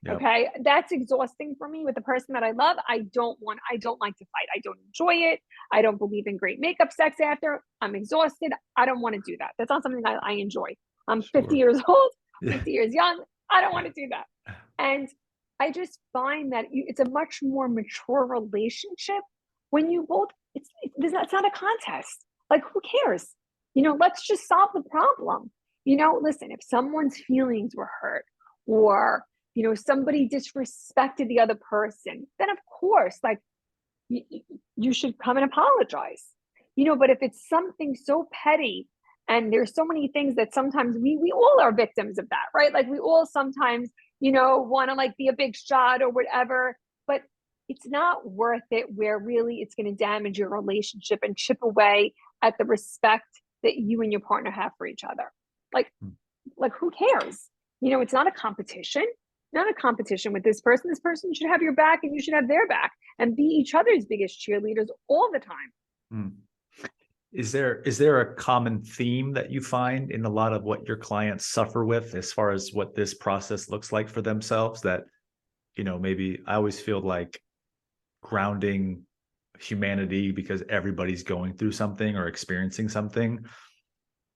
[SPEAKER 1] Yep.
[SPEAKER 2] Okay. That's exhausting for me with the person that I love. I don't like to fight. I don't enjoy it. I don't believe in great makeup sex after. I'm exhausted. I don't want to do that. That's not something I enjoy. I'm 50
[SPEAKER 1] Sure.
[SPEAKER 2] years old,
[SPEAKER 1] Yeah.
[SPEAKER 2] 50 years young. I don't want to do that. And I just find that it's a much more mature relationship when you both, it's not a contest. Like, who cares? Let's just solve the problem. Listen, if someone's feelings were hurt, or, somebody disrespected the other person, then of course, like, you, you should come and apologize. But if it's something so petty, and there's so many things that sometimes we all are victims of that, right? Like, we all sometimes, want to like be a big shot or whatever, but it's not worth it, where really it's going to damage your relationship and chip away at the respect that you and your partner have for each other. Like,
[SPEAKER 1] Mm.
[SPEAKER 2] who cares? It's not a competition. Not a competition with this person. This person should have your back, and you should have their back, and be each other's biggest cheerleaders all the time.
[SPEAKER 1] Mm. Is there a common theme that you find in a lot of what your clients suffer with, as far as what this process looks like for themselves? That, maybe I always feel like grounding humanity, because everybody's going through something or experiencing something.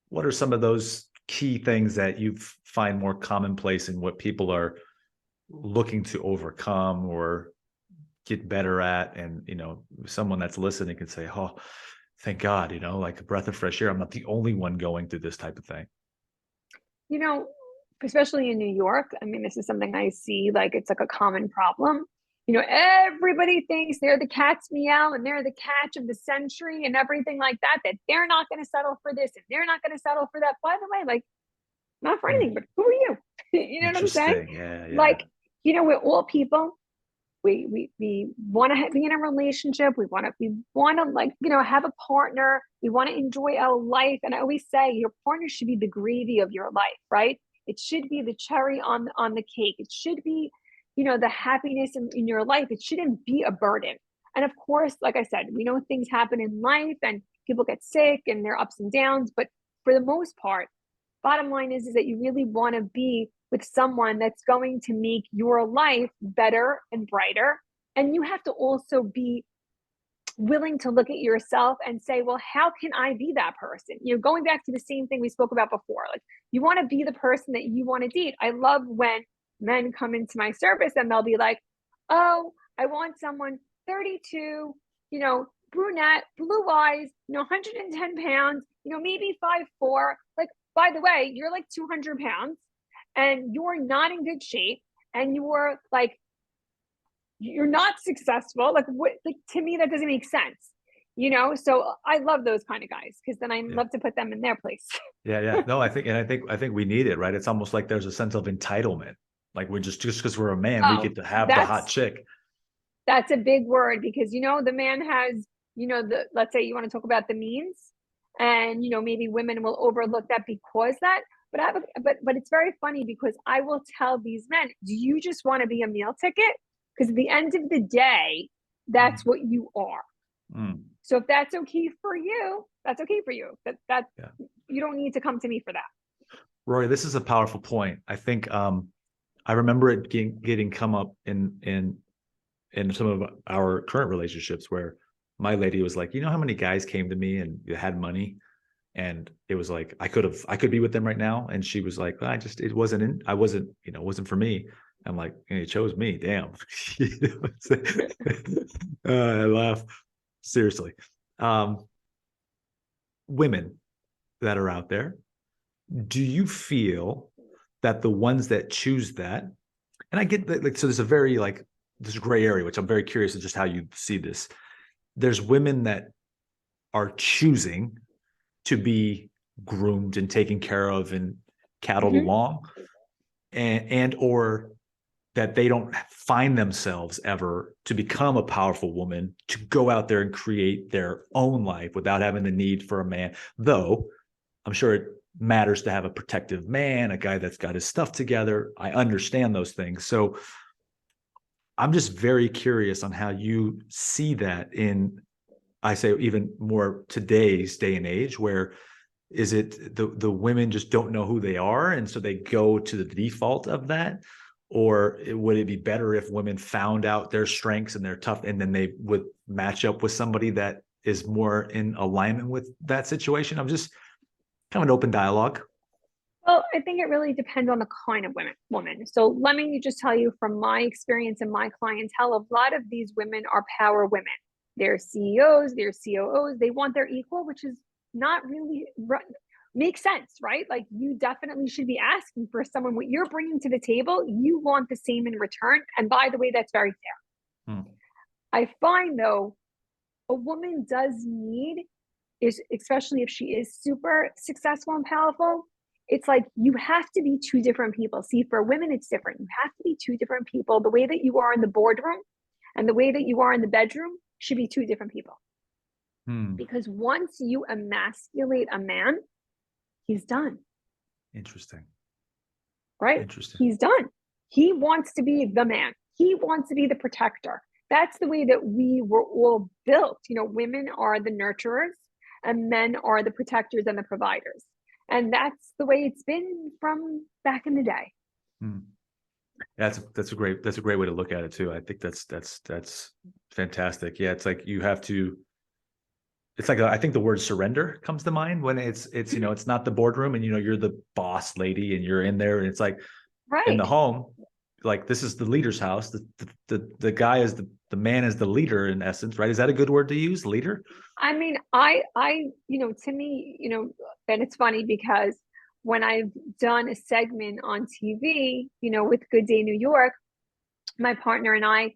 [SPEAKER 1] What are some of those key things that you find more commonplace in what people are looking to overcome or get better at? And, someone that's listening can say, oh, thank God, like a breath of fresh air. I'm not the only one going through this type of thing.
[SPEAKER 2] You know, Especially in New York, I mean, this is something I see, like, it's like a common problem. Everybody thinks they're the cat's meow, and they're the catch of the century and everything like that, that they're not going to settle for this and they're not going to settle for that. By the way, like, not for
[SPEAKER 1] Hmm.
[SPEAKER 2] anything, but who are you? You know what I'm saying?
[SPEAKER 1] Interesting. Yeah. Yeah.
[SPEAKER 2] Like, we're all people. We want to be in a relationship. We want to, like, have a partner. We want to enjoy our life. And I always say, your partner should be the gravy of your life, right? It should be the cherry on the cake. It should be, the happiness in your life. It shouldn't be a burden. And of course, like I said, we know things happen in life, and people get sick, and there are ups and downs. But for the most part, bottom line is that you really want to be with someone that's going to make your life better and brighter. And you have to also be willing to look at yourself and say, well, how can I be that person? Going back to the same thing we spoke about before, like, you want to be the person that you want to date. I love when men come into my service and they'll be like, oh, I want someone 32, brunette, blue eyes, 110 pounds, maybe 5'4". Like, by the way, you're like 200 pounds, and you're not in good shape, and you're not successful. Like, what? Like, to me, that doesn't make sense. So I love those kind of guys, because then I
[SPEAKER 1] Yeah.
[SPEAKER 2] love to put them in their place.
[SPEAKER 1] Yeah. Yeah. No, I think we need it, right? It's almost like there's a sense of entitlement. Like, we're just because we're a man, we
[SPEAKER 2] Oh,
[SPEAKER 1] get to have the hot
[SPEAKER 2] that's
[SPEAKER 1] chick.
[SPEAKER 2] That's a big word because, the man has, let's say you want to talk about the means, and, maybe women will overlook that because that, but but it's very funny because I will tell these men, do you just want to be a meal ticket? Because at the end of the day, that's what you are.
[SPEAKER 1] Mm.
[SPEAKER 2] So if that's okay for you, that's okay for you. That
[SPEAKER 1] Yeah.
[SPEAKER 2] you don't need to come to me for that.
[SPEAKER 1] Rory, this is a powerful point. I think I remember it getting come up in some of our current relationships where my lady was like, you know how many guys came to me and had money, and it was like I could be with them right now, and she was like, I wasn't for me. I'm like, you chose me, damn. I laugh seriously. Women that are out there, do you feel that the ones that choose that, and I get that, like, so there's a very like this gray area, which I'm very curious of just how you see this. There's women that are choosing to be groomed and taken care of and cattled along, and or that they don't find themselves ever to become a powerful woman to go out there and create their own life without having the need for a man. Though I'm sure it matters to have a protective man, a guy that's got his stuff together. I understand those things. So I'm just very curious on how you see that in, I say, even more today's day and age, where is it the women just don't know who they are, and so they go to the default of that? Or would it be better if women found out their strengths and their tough, and then they would match up with somebody that is more in alignment with that situation? I'm just kind of an open dialogue.
[SPEAKER 2] Well, I think it really depends on the kind of woman. So let me just tell you from my experience and my clientele, a lot of these women are power women. They're CEOs, they're COOs. They want their equal, which is not really makes sense, right? Like you definitely should be asking for someone what you're bringing to the table. You want the same in return. And by the way, that's very fair. I find though, a woman does need is, especially if she is super successful and powerful, it's like you have to be two different people. See, for women, it's different. You have to be two different people. The way that you are in the boardroom and the way that you are in the bedroom should be two different people. Because once you emasculate a man, he's done.
[SPEAKER 1] Interesting.
[SPEAKER 2] Right?
[SPEAKER 1] Interesting.
[SPEAKER 2] He's done. He wants to be the man. He wants to be the protector. That's the way that we were all built. Women are the nurturers and men are the protectors and the providers. And that's the way it's been from back in the day.
[SPEAKER 1] That's a great way to look at it too. I think that's fantastic. Yeah, it's like you have to. It's like I think the word surrender comes to mind when it's it's not the boardroom and you're the boss lady and you're in there, and it's like in the home, like this is the leader's house. The guy is the man is the leader in essence, right? Is that a good word to use, leader?
[SPEAKER 2] I mean, I to me, and it's funny because when I've done a segment on TV, with Good Day New York, my partner and I,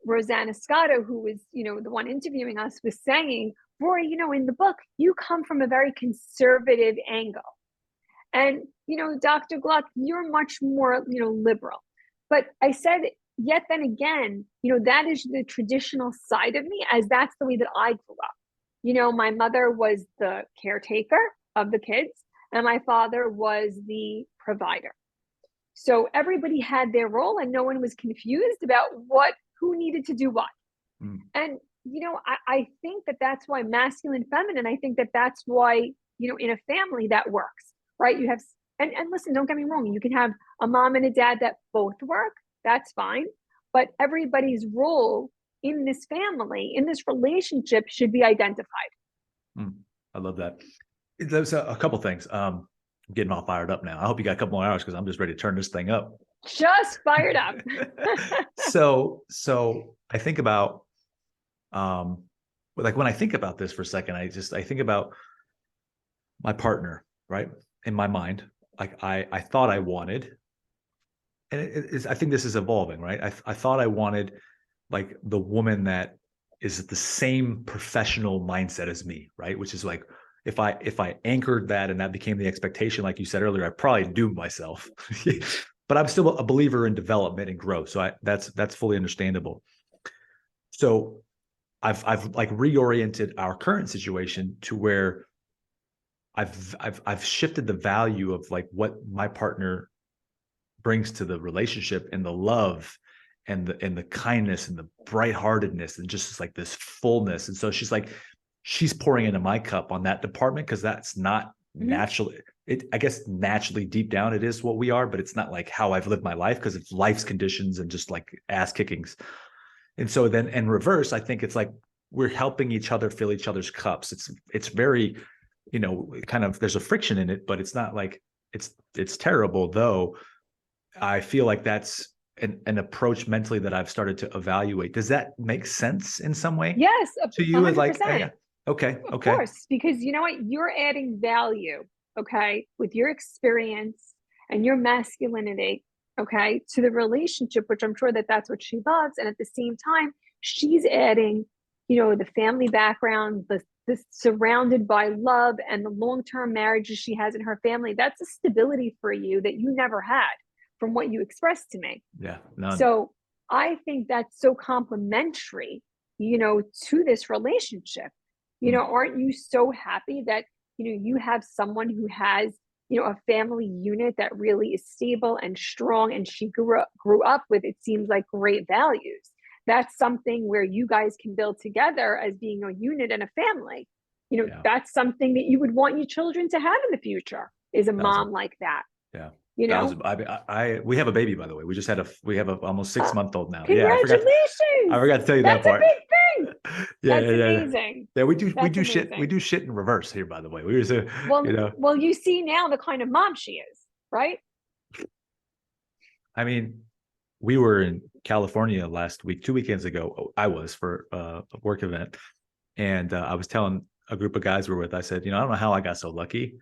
[SPEAKER 2] Rosanna Scotto, who was, the one interviewing us, was saying, Rory, in the book, you come from a very conservative angle. And, Dr. Gluck, you're much more, liberal. But I said, yet then again, that is the traditional side of me, as that's the way that I grew up. My mother was the caretaker of the kids, and my father was the provider. So everybody had their role, and no one was confused about who needed to do what. And, I think that that's why masculine, feminine, I think that that's why, in a family that works, right? You have, and listen, don't get me wrong. You can have a mom and a dad that both work. That's fine. But everybody's role in this family, in this relationship, should be identified.
[SPEAKER 1] I love that. There's a couple things. I'm getting all fired up now. I hope you got a couple more hours because I'm just ready to turn this thing up.
[SPEAKER 2] Just fired up.
[SPEAKER 1] So I think about, like when I think about this for a second, I think about my partner, right? In my mind, like I thought I wanted, and I think this is evolving, right? I thought I wanted like the woman that is the same professional mindset as me, right? Which is like, if I anchored that and that became the expectation, like you said earlier, I probably doomed myself. but I'm still a believer in development and growth. So that's fully understandable. So I've like reoriented our current situation to where I've shifted the value of like what my partner brings to the relationship, and the love and the kindness and the bright-heartedness and just like this fullness. And so she's pouring into my cup on that department, because that's not naturally, I guess naturally deep down it is what we are, but it's not like how I've lived my life, because it's life's conditions and just like ass kickings. And so then in reverse, I think it's like we're helping each other fill each other's cups. It's very, kind of, there's a friction in it, but it's not like it's terrible, though. I feel like that's an approach mentally that I've started to evaluate. Does that make sense in some way
[SPEAKER 2] Yes,
[SPEAKER 1] to you? Is like, yeah, okay,
[SPEAKER 2] of course, because you know what? You're adding value, okay, with your experience and your masculinity, okay, to the relationship, which I'm sure that that's what she loves. And at the same time, she's adding, the family background, the surrounded by love and the long-term marriages she has in her family. That's a stability for you that you never had from what you expressed to me.
[SPEAKER 1] Yeah, none.
[SPEAKER 2] So I think that's so complimentary, to this relationship. Aren't you so happy that, you have someone who has, a family unit that really is stable and strong, and she grew up with, it seems like, great values. That's something where you guys can build together as being a unit and a family. That's something that you would want your children to have in the future, is a mom like that.
[SPEAKER 1] Yeah.
[SPEAKER 2] We
[SPEAKER 1] have a baby, by the way. We have a almost 6-month-old now.
[SPEAKER 2] Congratulations.
[SPEAKER 1] Yeah, I forgot to tell you that part.
[SPEAKER 2] That's a big thing.
[SPEAKER 1] Yeah,
[SPEAKER 2] That's amazing.
[SPEAKER 1] Yeah, we do shit in reverse here, by the way. We were
[SPEAKER 2] well, you see now the kind of mom she is, right?
[SPEAKER 1] I mean, we were in California last week, 2 weekends ago. I was for a work event, and I was telling a group of guys we're with, I said, I don't know how I got so lucky.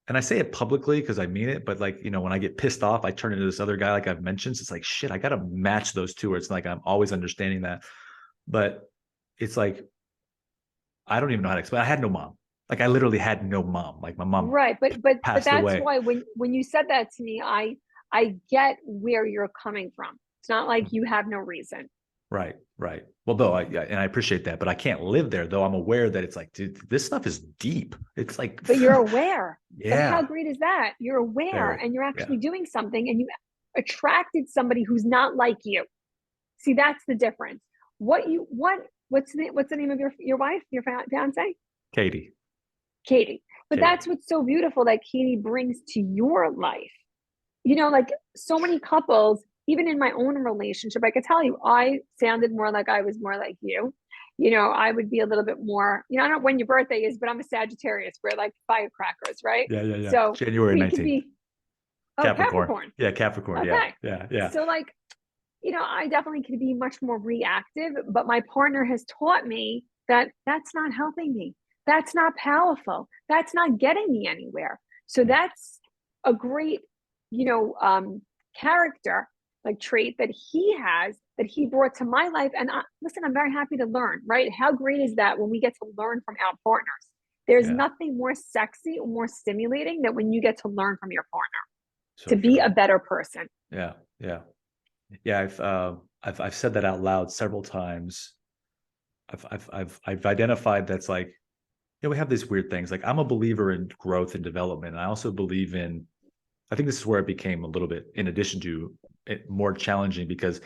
[SPEAKER 1] And I say it publicly because I mean it, but like, when I get pissed off, I turn into this other guy, like I've mentioned. So it's like, shit, I got to match those two, where it's like, I'm always understanding that. But it's like, I don't even know how to explain. I had no mom. Like, I literally had no mom. Like, my mom,
[SPEAKER 2] right. But that's
[SPEAKER 1] away.
[SPEAKER 2] Why when you said that to me, I get where you're coming from. It's not like you have no reason.
[SPEAKER 1] Right. Well, though, and I appreciate that, but I can't live there, though. I'm aware that it's like, dude, this stuff is deep. It's like,
[SPEAKER 2] but you're aware.
[SPEAKER 1] Yeah.
[SPEAKER 2] But how great is that? You're aware, and you're actually doing something, and you attracted somebody who's not like you. See, that's the difference. What's the name of your wife, your fiance?
[SPEAKER 1] Katie.
[SPEAKER 2] But that's what's so beautiful that Katie brings to your life. Like so many couples, even in my own relationship, I could tell you, I sounded more like I was more like you. I would be a little bit more, I don't know when your birthday is, but I'm a Sagittarius. We're like firecrackers, right?
[SPEAKER 1] Yeah.
[SPEAKER 2] So
[SPEAKER 1] January 19th.
[SPEAKER 2] Capricorn.
[SPEAKER 1] Yeah, Capricorn. Okay. Yeah.
[SPEAKER 2] So like, I definitely could be much more reactive, but my partner has taught me that that's not helping me. That's not powerful. That's not getting me anywhere. So that's a great, character, like trait that he has, that he brought to my life. And listen, I'm very happy to learn, right? How great is that when we get to learn from our partners? There's nothing more sexy or more stimulating than when you get to learn from your partner to be a better person.
[SPEAKER 1] Yeah. I've said that out loud several times. I've identified that's like, we have these weird things. Like, I'm a believer in growth and development. And I also believe in, I think this is where it became a little bit, in addition to it, more challenging, because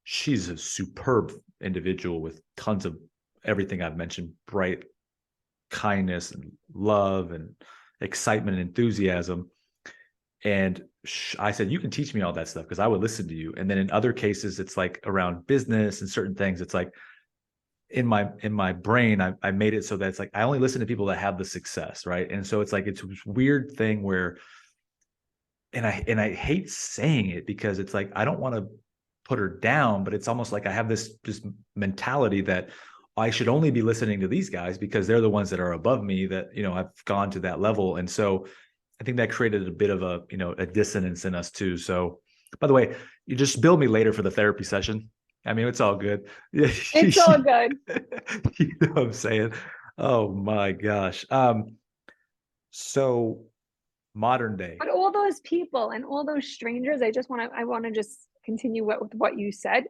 [SPEAKER 1] she's a superb individual with tons of everything I've mentioned: bright kindness and love and excitement and enthusiasm. And I said, you can teach me all that stuff, because I would listen to you. And then in other cases, it's like around business and certain things, it's like in my brain, I made it so that it's like, I only listen to people that have the success. Right. And so it's like, it's this weird thing where, and I hate saying it, because it's like, I don't want to put her down, but it's almost like I have this mentality that I should only be listening to these guys because they're the ones that are above me, that, I've gone to that level. And so I think that created a bit of a dissonance in us too. So, by the way, you just bill me later for the therapy session. I mean, it's all good.
[SPEAKER 2] It's all good.
[SPEAKER 1] You know what I'm saying? Oh my gosh. So Modern day.
[SPEAKER 2] But all those people and all those strangers, I want to just continue with what you said.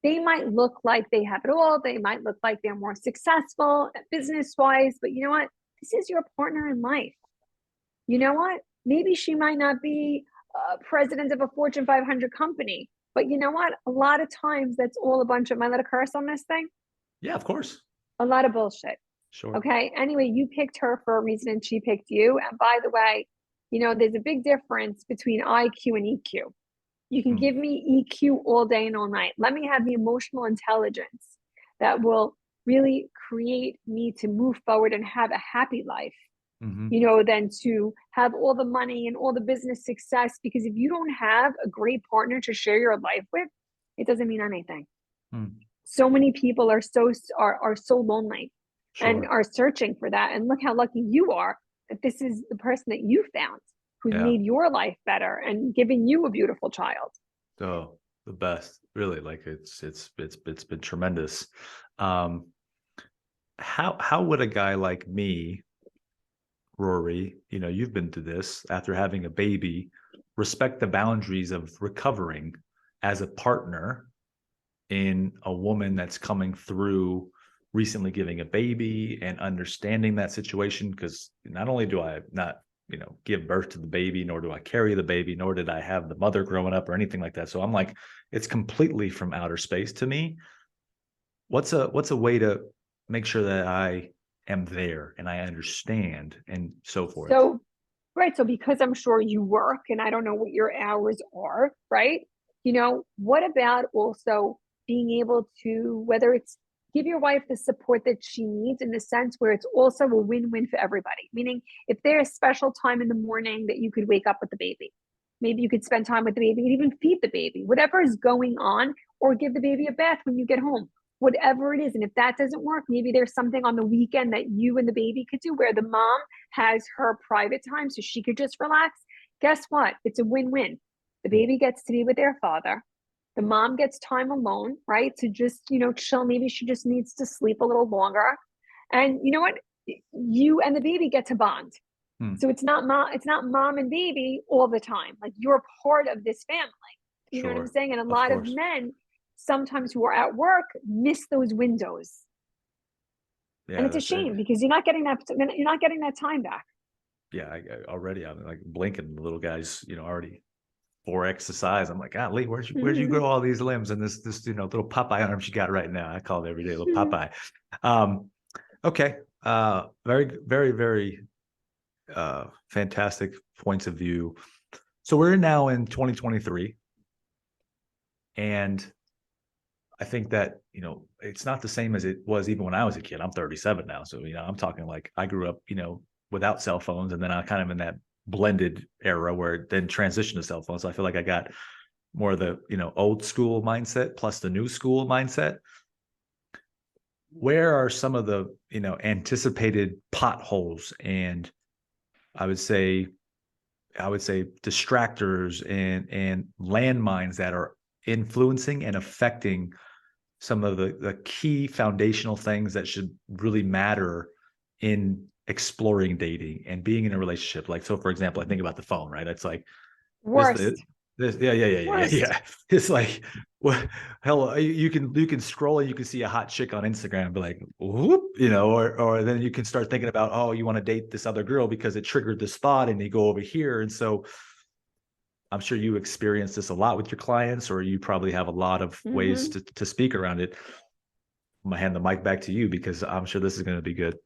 [SPEAKER 2] They might look like they have it all. They might look like they're more successful business wise, but you know what? This is your partner in life. You know what? Maybe she might not be president of a Fortune 500 company, but you know what? A lot of times that's all a bunch of, am I let a curse on this thing?
[SPEAKER 1] Yeah, of course.
[SPEAKER 2] A lot of bullshit.
[SPEAKER 1] Sure.
[SPEAKER 2] Okay. Anyway, you picked her for a reason and she picked you. And by the way, you know, there's a big difference between IQ and EQ. You can
[SPEAKER 1] Mm,
[SPEAKER 2] give me EQ all day and all night. Let me have the emotional intelligence that will really create me to move forward and have a happy life,
[SPEAKER 1] hmm
[SPEAKER 2] you know, than to have all the money and all the business success. Because if you don't have a great partner to share your life with, it doesn't mean anything.
[SPEAKER 1] mm,
[SPEAKER 2] So many people are so lonely and
[SPEAKER 1] sure.
[SPEAKER 2] are searching for that. And look how lucky you are that this is the person that you found who's
[SPEAKER 1] Yeah.
[SPEAKER 2] made your life better and given you a beautiful child.
[SPEAKER 1] Oh, the best. Really, like it's been tremendous. Um, how would a guy like me, Rory, you know, you've been to this after having a baby, respect the boundaries of recovering as a partner in a woman that's coming through recently giving a baby and understanding that situation? Because not only do I not, you know, give birth to the baby, nor do I carry the baby, nor did I have the mother growing up or anything like that. So I'm like, it's completely from outer space to me. What's a way to make sure that I am there and I understand and so forth?
[SPEAKER 2] So, right. So, because I'm sure you work and I don't know what your hours are, right? You know, what about also being able to, whether it's give your wife the support that she needs in the sense where it's also a win win for everybody? Meaning, if there's special time in the morning that you could wake up with the baby, maybe you could spend time with the baby and even feed the baby, whatever is going on, or give the baby a bath when you get home, whatever it is. And if that doesn't work, maybe there's something on the weekend that you and the baby could do where the mom has her private time so she could just relax. Guess what? It's a win-win. The
[SPEAKER 1] Mm,
[SPEAKER 2] baby gets to be with their father. The mom gets time alone, right? To just, you know, chill. Maybe she just needs to sleep a little longer. And you know what? You and the baby get to bond.
[SPEAKER 1] mm,
[SPEAKER 2] So it's not mom and baby all the time. Like you're part of this family. You know what I'm
[SPEAKER 1] sure.
[SPEAKER 2] saying? And a
[SPEAKER 1] Of
[SPEAKER 2] lot of
[SPEAKER 1] course.
[SPEAKER 2] men sometimes who are at work miss those windows. And
[SPEAKER 1] Yeah,
[SPEAKER 2] it's a
[SPEAKER 1] that's it.
[SPEAKER 2] shame because you're not getting that time back.
[SPEAKER 1] Yeah, I already I'm like blinking. The little guy's, you know, already 4x the size. I'm like, God, Lee, where'd you grow all these limbs and this you know little Popeye arm you got right now? I call it every day little Popeye. Um, okay. Very fantastic points of view. So we're now in 2023, and I think that, you know, it's not the same as it was even when I was a kid. I'm 37 now. So, you know, I'm talking like I grew up, you know, without cell phones, and then I kind of in that blended era where it then transitioned to cell phones. So I feel like I got more of the, you know, old school mindset plus the new school mindset. Where are some of the, you know, anticipated potholes and I would say distractors and landmines that are influencing and affecting some of the key foundational things that should really matter in exploring dating and being in a relationship? Like, so for example, I think about the phone, right? It's like this
[SPEAKER 2] Worst.
[SPEAKER 1] this yeah.
[SPEAKER 2] Worst.
[SPEAKER 1] It's like, what, hell, you can scroll and you can see a hot chick on Instagram and be like, whoop, you know, or then you can start thinking about, oh, you want to date this other girl because it triggered this thought and you go over here. And so I'm sure you experience this a lot with your clients, or you probably have a lot of ways
[SPEAKER 2] Hmm.
[SPEAKER 1] to speak around it. I'm gonna hand the mic back to you because I'm sure this is going to be good.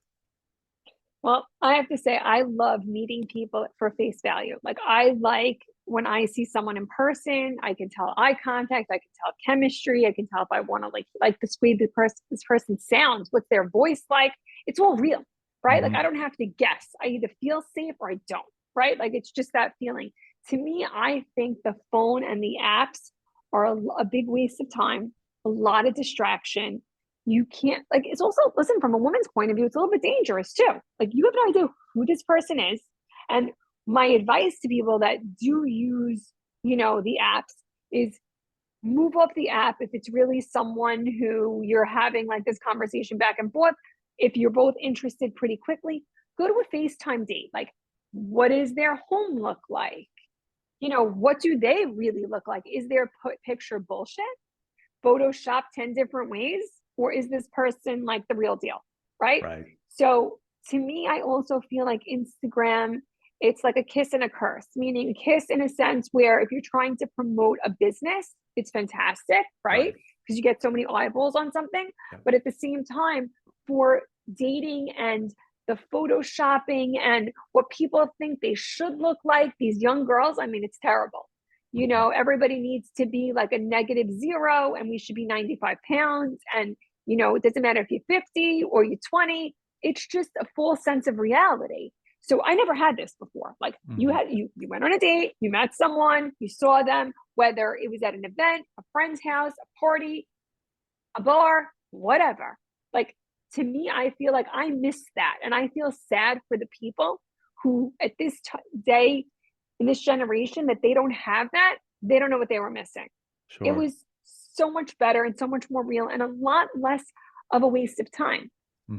[SPEAKER 2] Well, I have to say, I love meeting people for face value. Like, I like when I see someone in person, I can tell eye contact, I can tell chemistry, I can tell if I want to like this way this person sounds, what's their voice like. It's all real, right? Like, I
[SPEAKER 1] Hmm
[SPEAKER 2] don't have to guess. I either feel safe or I don't, right? Like, it's just that feeling. To me, I think the phone and the apps are a big waste of time, a lot of distraction. You can't, like, it's also, listen, from a woman's point of view, it's a little bit dangerous too. Like, you have no idea who this person is. And my advice to people that do use, you know, the apps is move off the app if it's really someone who you're having like this conversation back and forth. If you're both interested pretty quickly, go to a FaceTime date. Like, what does their home look like? What do they really look like? Is their picture bullshit? Photoshop 10 different ways? Or is this person like the real deal? Right.
[SPEAKER 1] Right.
[SPEAKER 2] So to me, I also feel like Instagram, it's like a kiss and a curse, meaning kiss in a sense where if you're trying to promote a business, it's fantastic, right?
[SPEAKER 1] Right.
[SPEAKER 2] Because you get so many eyeballs on something.
[SPEAKER 1] Yep.
[SPEAKER 2] But at the same time, for dating and the photoshopping and what people think they should look like, these young girls, I mean, it's terrible. Everybody needs to be like a -0 and we should be 95 pounds. And, it doesn't matter if you're 50 or you're 20, it's just a false sense of reality. So I never had this before. Like you went on a date, you met someone, you saw them, whether it was at an event, a friend's house, a party, a bar, whatever. Like, to me, I feel like I missed that. And I feel sad for the people who at this day, in this generation, that they don't have that. They don't know what they were missing. It
[SPEAKER 1] Sure.
[SPEAKER 2] was so much better and so much more real and a lot less of a waste of time.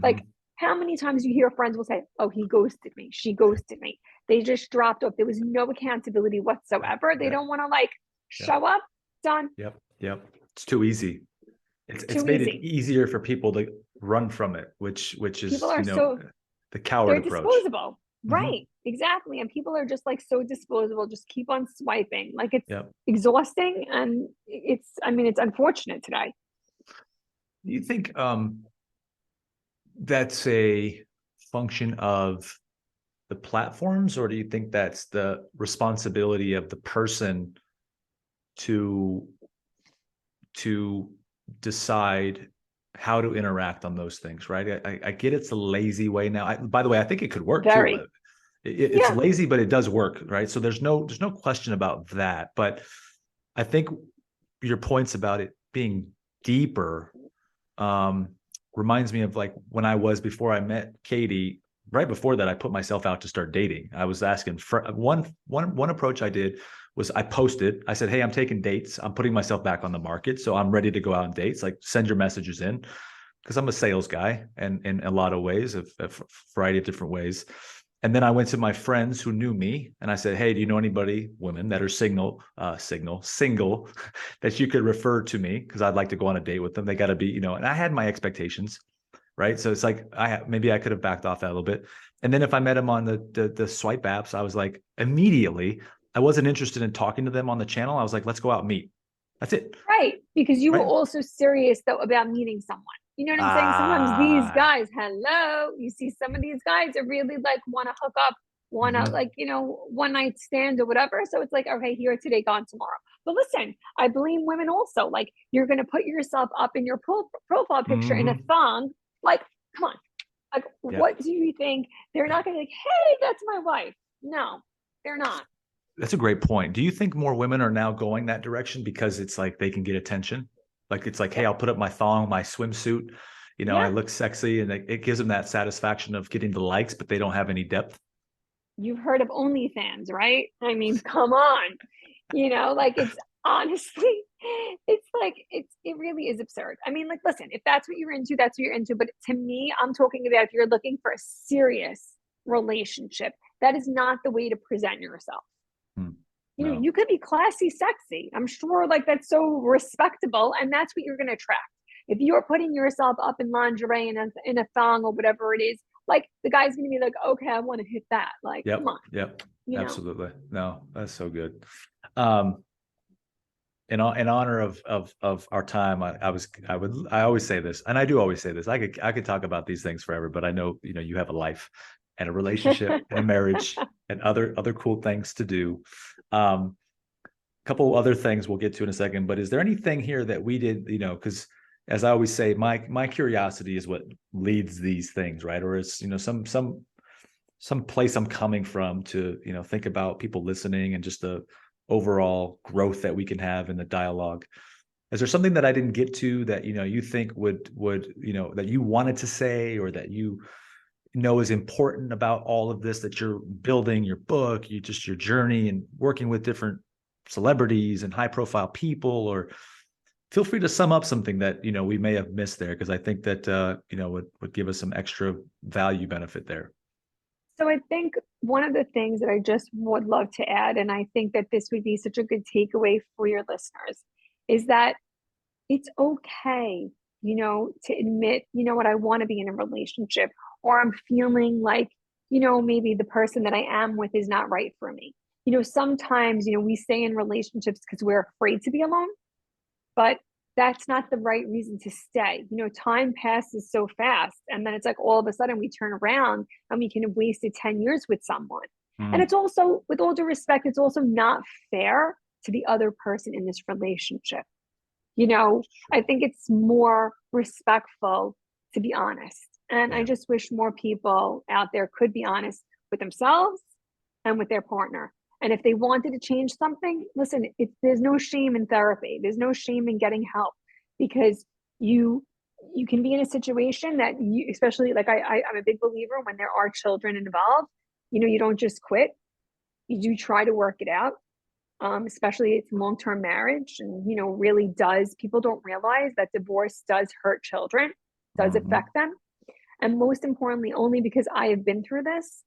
[SPEAKER 2] Like, how many times you hear friends will say, oh, he ghosted me, she ghosted me. They just dropped off. There was no accountability whatsoever. They don't want to like show up. Done.
[SPEAKER 1] Yep. Yep. It's too easy. It's
[SPEAKER 2] Too
[SPEAKER 1] made it
[SPEAKER 2] easy.
[SPEAKER 1] easier for people to run from it, which
[SPEAKER 2] People
[SPEAKER 1] is,
[SPEAKER 2] are so
[SPEAKER 1] the coward
[SPEAKER 2] they're
[SPEAKER 1] approach.
[SPEAKER 2] disposable. Right. Exactly. And people are just like so disposable, just keep on swiping. Like, it's
[SPEAKER 1] Yep.
[SPEAKER 2] exhausting and it's unfortunate today.
[SPEAKER 1] Do you think that's a function of the platforms, or do you think that's the responsibility of the person to decide how to interact on those things, right? I get it's a lazy way now. By the way, I think it could work too.
[SPEAKER 2] Very.
[SPEAKER 1] It's
[SPEAKER 2] Yeah.
[SPEAKER 1] lazy, but it does work, right? So there's no question about that. But I think your points about it being deeper reminds me of like when I was, before I met Katie. Right before that, I put myself out to start dating. I was asking for one approach I did was I posted. I said, "Hey, I'm taking dates. I'm putting myself back on the market, so I'm ready to go out on dates. Like, send your messages in," because I'm a sales guy, and in a lot of ways, a variety of different ways. And then I went to my friends who knew me, and I said, "Hey, do you know anybody, women that are single, that you could refer to me? Because I'd like to go on a date with them. They got to be, And I had my expectations, right? So it's like maybe I could have backed off that a little bit. And then if I met him on the swipe apps, I was like, immediately, I wasn't interested in talking to them on the channel. I was like, let's go out and meet. That's it.
[SPEAKER 2] Right. Because you were
[SPEAKER 1] Right.
[SPEAKER 2] also serious though about meeting someone. You know what I'm saying? Sometimes these
[SPEAKER 1] Ah,
[SPEAKER 2] guys, hello, you see some of these guys that really like want to hook up, want to like, one night stand or whatever. So it's like, okay, here today, gone tomorrow. But listen, I blame women also. Like, you're going to put yourself up in your profile picture in a thong. Like, come on. Like,
[SPEAKER 1] yeah.
[SPEAKER 2] what do you think? They're not going to be like, hey, that's my wife. No, they're not.
[SPEAKER 1] That's a great point. Do you think more women are now going that direction because it's like they can get attention? Like, it's like, hey,
[SPEAKER 2] Yeah.
[SPEAKER 1] I'll put up my thong, my swimsuit, I
[SPEAKER 2] Yeah.
[SPEAKER 1] look sexy, and it gives them that satisfaction of getting the likes, but they don't have any depth.
[SPEAKER 2] You've heard of OnlyFans, right? I mean, come on. Like, it's honestly, it's like it really is absurd. I mean, like, listen, if that's what you're into, that's what you're into. But to me, I'm talking about if you're looking for a serious relationship, that is not the way to present yourself.
[SPEAKER 1] No.
[SPEAKER 2] You could be classy, sexy. I'm sure, like, that's so respectable, and that's what you're going to attract. If you're putting yourself up in lingerie and in a thong or whatever it is, like, the guy's going to be like, okay, I want to hit that. Like, come on.
[SPEAKER 1] Yep.
[SPEAKER 2] You know.
[SPEAKER 1] Absolutely. No, that's so good. Um, in honor of our time, I always say this, and I do always say this. I could talk about these things forever, but I know, you have a life and a relationship and a marriage and other cool things to do. Couple other things we'll get to in a second, but is there anything here that we did, because as I always say, my curiosity is what leads these things, right? Or it's, some place I'm coming from to, think about people listening and just the overall growth that we can have in the dialogue. Is there something that I didn't get to that, you think would, that you wanted to say, or that is important about all of this, that you're building your book, your journey and working with different celebrities and high profile people? Or feel free to sum up something that, we may have missed there, because I think that, would give us some extra value benefit there.
[SPEAKER 2] So I think one of the things that I just would love to add, and I think that this would be such a good takeaway for your listeners, is that it's okay, to admit, you know what, I want to be in a relationship, or I'm feeling like, maybe the person that I am with is not right for me. Sometimes, we stay in relationships because we're afraid to be alone, but that's not the right reason to stay. Time passes so fast. And then it's like all of a sudden we turn around and we can have wasted 10 years with someone. And it's also, with all due respect, it's also not fair to the other person in this relationship. I think it's more respectful to be honest. And I just wish more people out there could be honest with themselves and with their partner. And if they wanted to change something, listen, there's no shame in therapy. There's no shame in getting help, because you can be in a situation that you, especially like I'm a big believer when there are children involved, you don't just quit. You do try to work it out. Especially it's long-term marriage, and really does, people don't realize that divorce does hurt children, does affect them. And most importantly, only because I have been through this,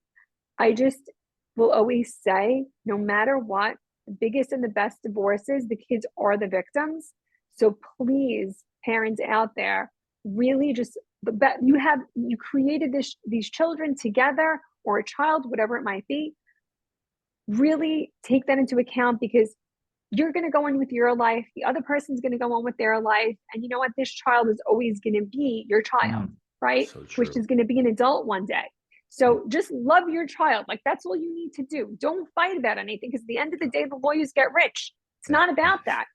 [SPEAKER 2] I just will always say, no matter what, the biggest and the best divorces, the kids are the victims. So please, parents out there, really just, you created these children together, or a child, whatever it might be. Really take that into account, because you're going to go on with your life. The other person's going to go on with their life. And you know what? This child is always going to be your child, right?
[SPEAKER 1] So true.
[SPEAKER 2] Which is going to be an adult one day. So just love your child. Like, that's all you need to do. Don't fight about anything, because at the end of the day, the lawyers get rich. It's not about that.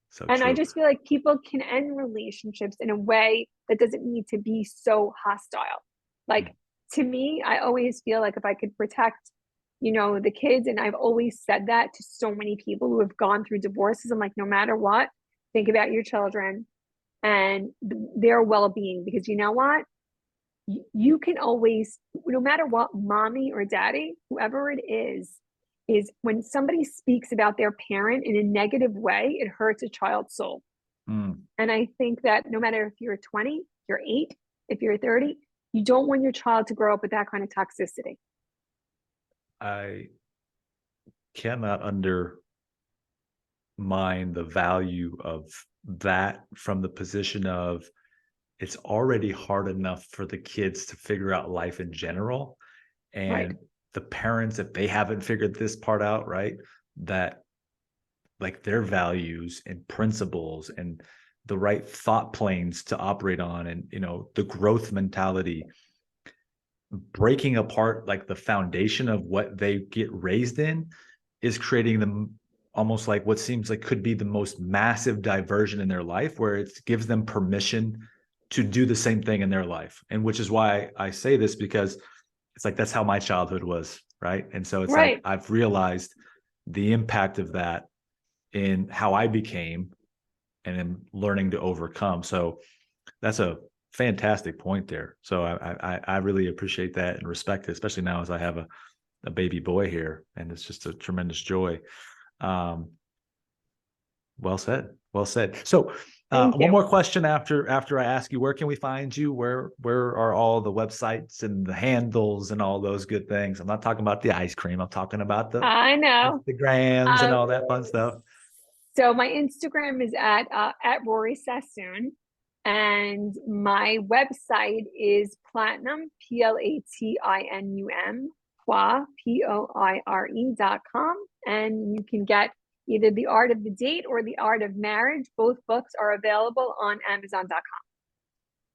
[SPEAKER 1] So
[SPEAKER 2] and
[SPEAKER 1] true.
[SPEAKER 2] I just feel like people can end relationships in a way that doesn't need to be so hostile. Like, to me, I always feel like if I could protect, the kids, and I've always said that to so many people who have gone through divorces, I'm like, no matter what, think about your children and their well-being, because you know what? You can always, no matter what, mommy or daddy, whoever it is when somebody speaks about their parent in a negative way, it hurts a child's soul. And I think that no matter if you're 20, you're 8, if you're 30, you don't want your child to grow up with that kind of toxicity.
[SPEAKER 1] I cannot undermine the value of that, from the position of, it's already hard enough for the kids to figure out life in general. And
[SPEAKER 2] Right.
[SPEAKER 1] the parents, if they haven't figured this part out, right, that like their values and principles and the right thought planes to operate on, and the growth mentality, breaking apart like the foundation of what they get raised in, is creating them almost like what seems like could be the most massive diversion in their life, where it gives them permission to do the same thing in their life. And which is why I say this, because it's like, that's how my childhood was, right? And so it's
[SPEAKER 2] Right.
[SPEAKER 1] like, I've realized the impact of that in how I became and am learning to overcome. So that's a fantastic point there. So I really appreciate that and respect it, especially now as I have a baby boy here, and it's just a tremendous joy. Well said. Well said. So one more question after I ask you, where can we find you? Where are all the websites and the handles and all those good things? I'm not talking about the ice cream. I'm talking about the
[SPEAKER 2] I know.
[SPEAKER 1] Instagrams and all that fun stuff.
[SPEAKER 2] So my Instagram is at Rori Sassoon, and my website is Platinum, PLATINUM, POIRE.com, and you can get either The Art of the Date or The Art of Marriage. Both books are available on Amazon.com.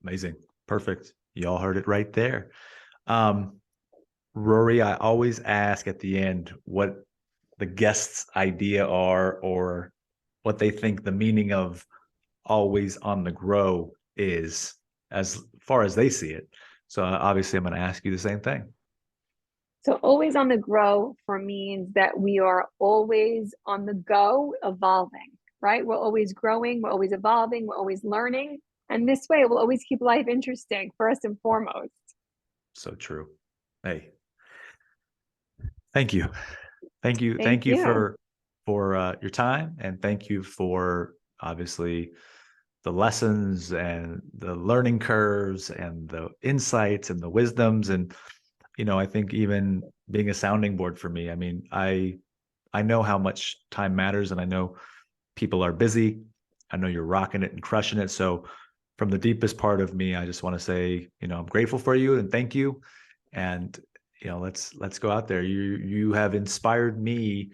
[SPEAKER 1] Amazing. Perfect. You all heard it right there. Rori, I always ask at the end what the guest's idea are, or what they think the meaning of always on the grow is, as far as they see it. So obviously I'm going to ask you the same thing.
[SPEAKER 2] So always on the grow for me means that we are always on the go, evolving, right? We're always growing, we're always evolving, we're always learning. And this way we'll always keep life interesting, first and foremost.
[SPEAKER 1] So true. Hey, thank you. Thank you.
[SPEAKER 2] Thank
[SPEAKER 1] you
[SPEAKER 2] you.
[SPEAKER 1] for your time, and thank you for obviously the lessons and the learning curves and the insights and the wisdoms. And I think even being a sounding board for me, I mean, I know how much time matters, and I know people are busy. I know you're rocking it and crushing it. So from the deepest part of me, I just want to say, I'm grateful for you and thank you. And let's go out there. You have inspired me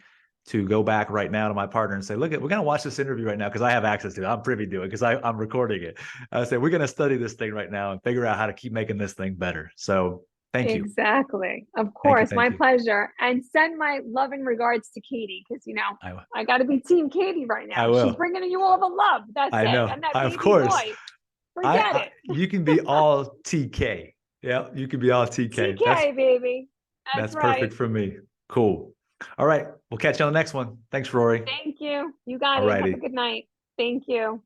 [SPEAKER 1] to go back right now to my partner and say, look, we're going to watch this interview right now because I have access to it. I'm privy to it because I'm recording it. I say, we're going to study this thing right now and figure out how to keep making this thing better. So thank you.
[SPEAKER 2] Exactly. Of
[SPEAKER 1] Thank you.
[SPEAKER 2] course. My
[SPEAKER 1] Thank you.
[SPEAKER 2] pleasure. And send my love and regards to Katie because,
[SPEAKER 1] I,
[SPEAKER 2] I got to be Team Katie right
[SPEAKER 1] I
[SPEAKER 2] now. She's
[SPEAKER 1] will.
[SPEAKER 2] bringing you all the love. That's
[SPEAKER 1] I
[SPEAKER 2] it.
[SPEAKER 1] know.
[SPEAKER 2] And that
[SPEAKER 1] Of
[SPEAKER 2] baby
[SPEAKER 1] course.
[SPEAKER 2] boy, forget it.
[SPEAKER 1] You can be all TK. Yeah, you can be all TK.
[SPEAKER 2] TK, baby. That's
[SPEAKER 1] That's
[SPEAKER 2] right.
[SPEAKER 1] perfect for me. Cool. All right. We'll catch you on the next one. Thanks, Rory.
[SPEAKER 2] Thank you. You got
[SPEAKER 1] All
[SPEAKER 2] it. Have a
[SPEAKER 1] righty.
[SPEAKER 2] good night. Thank you.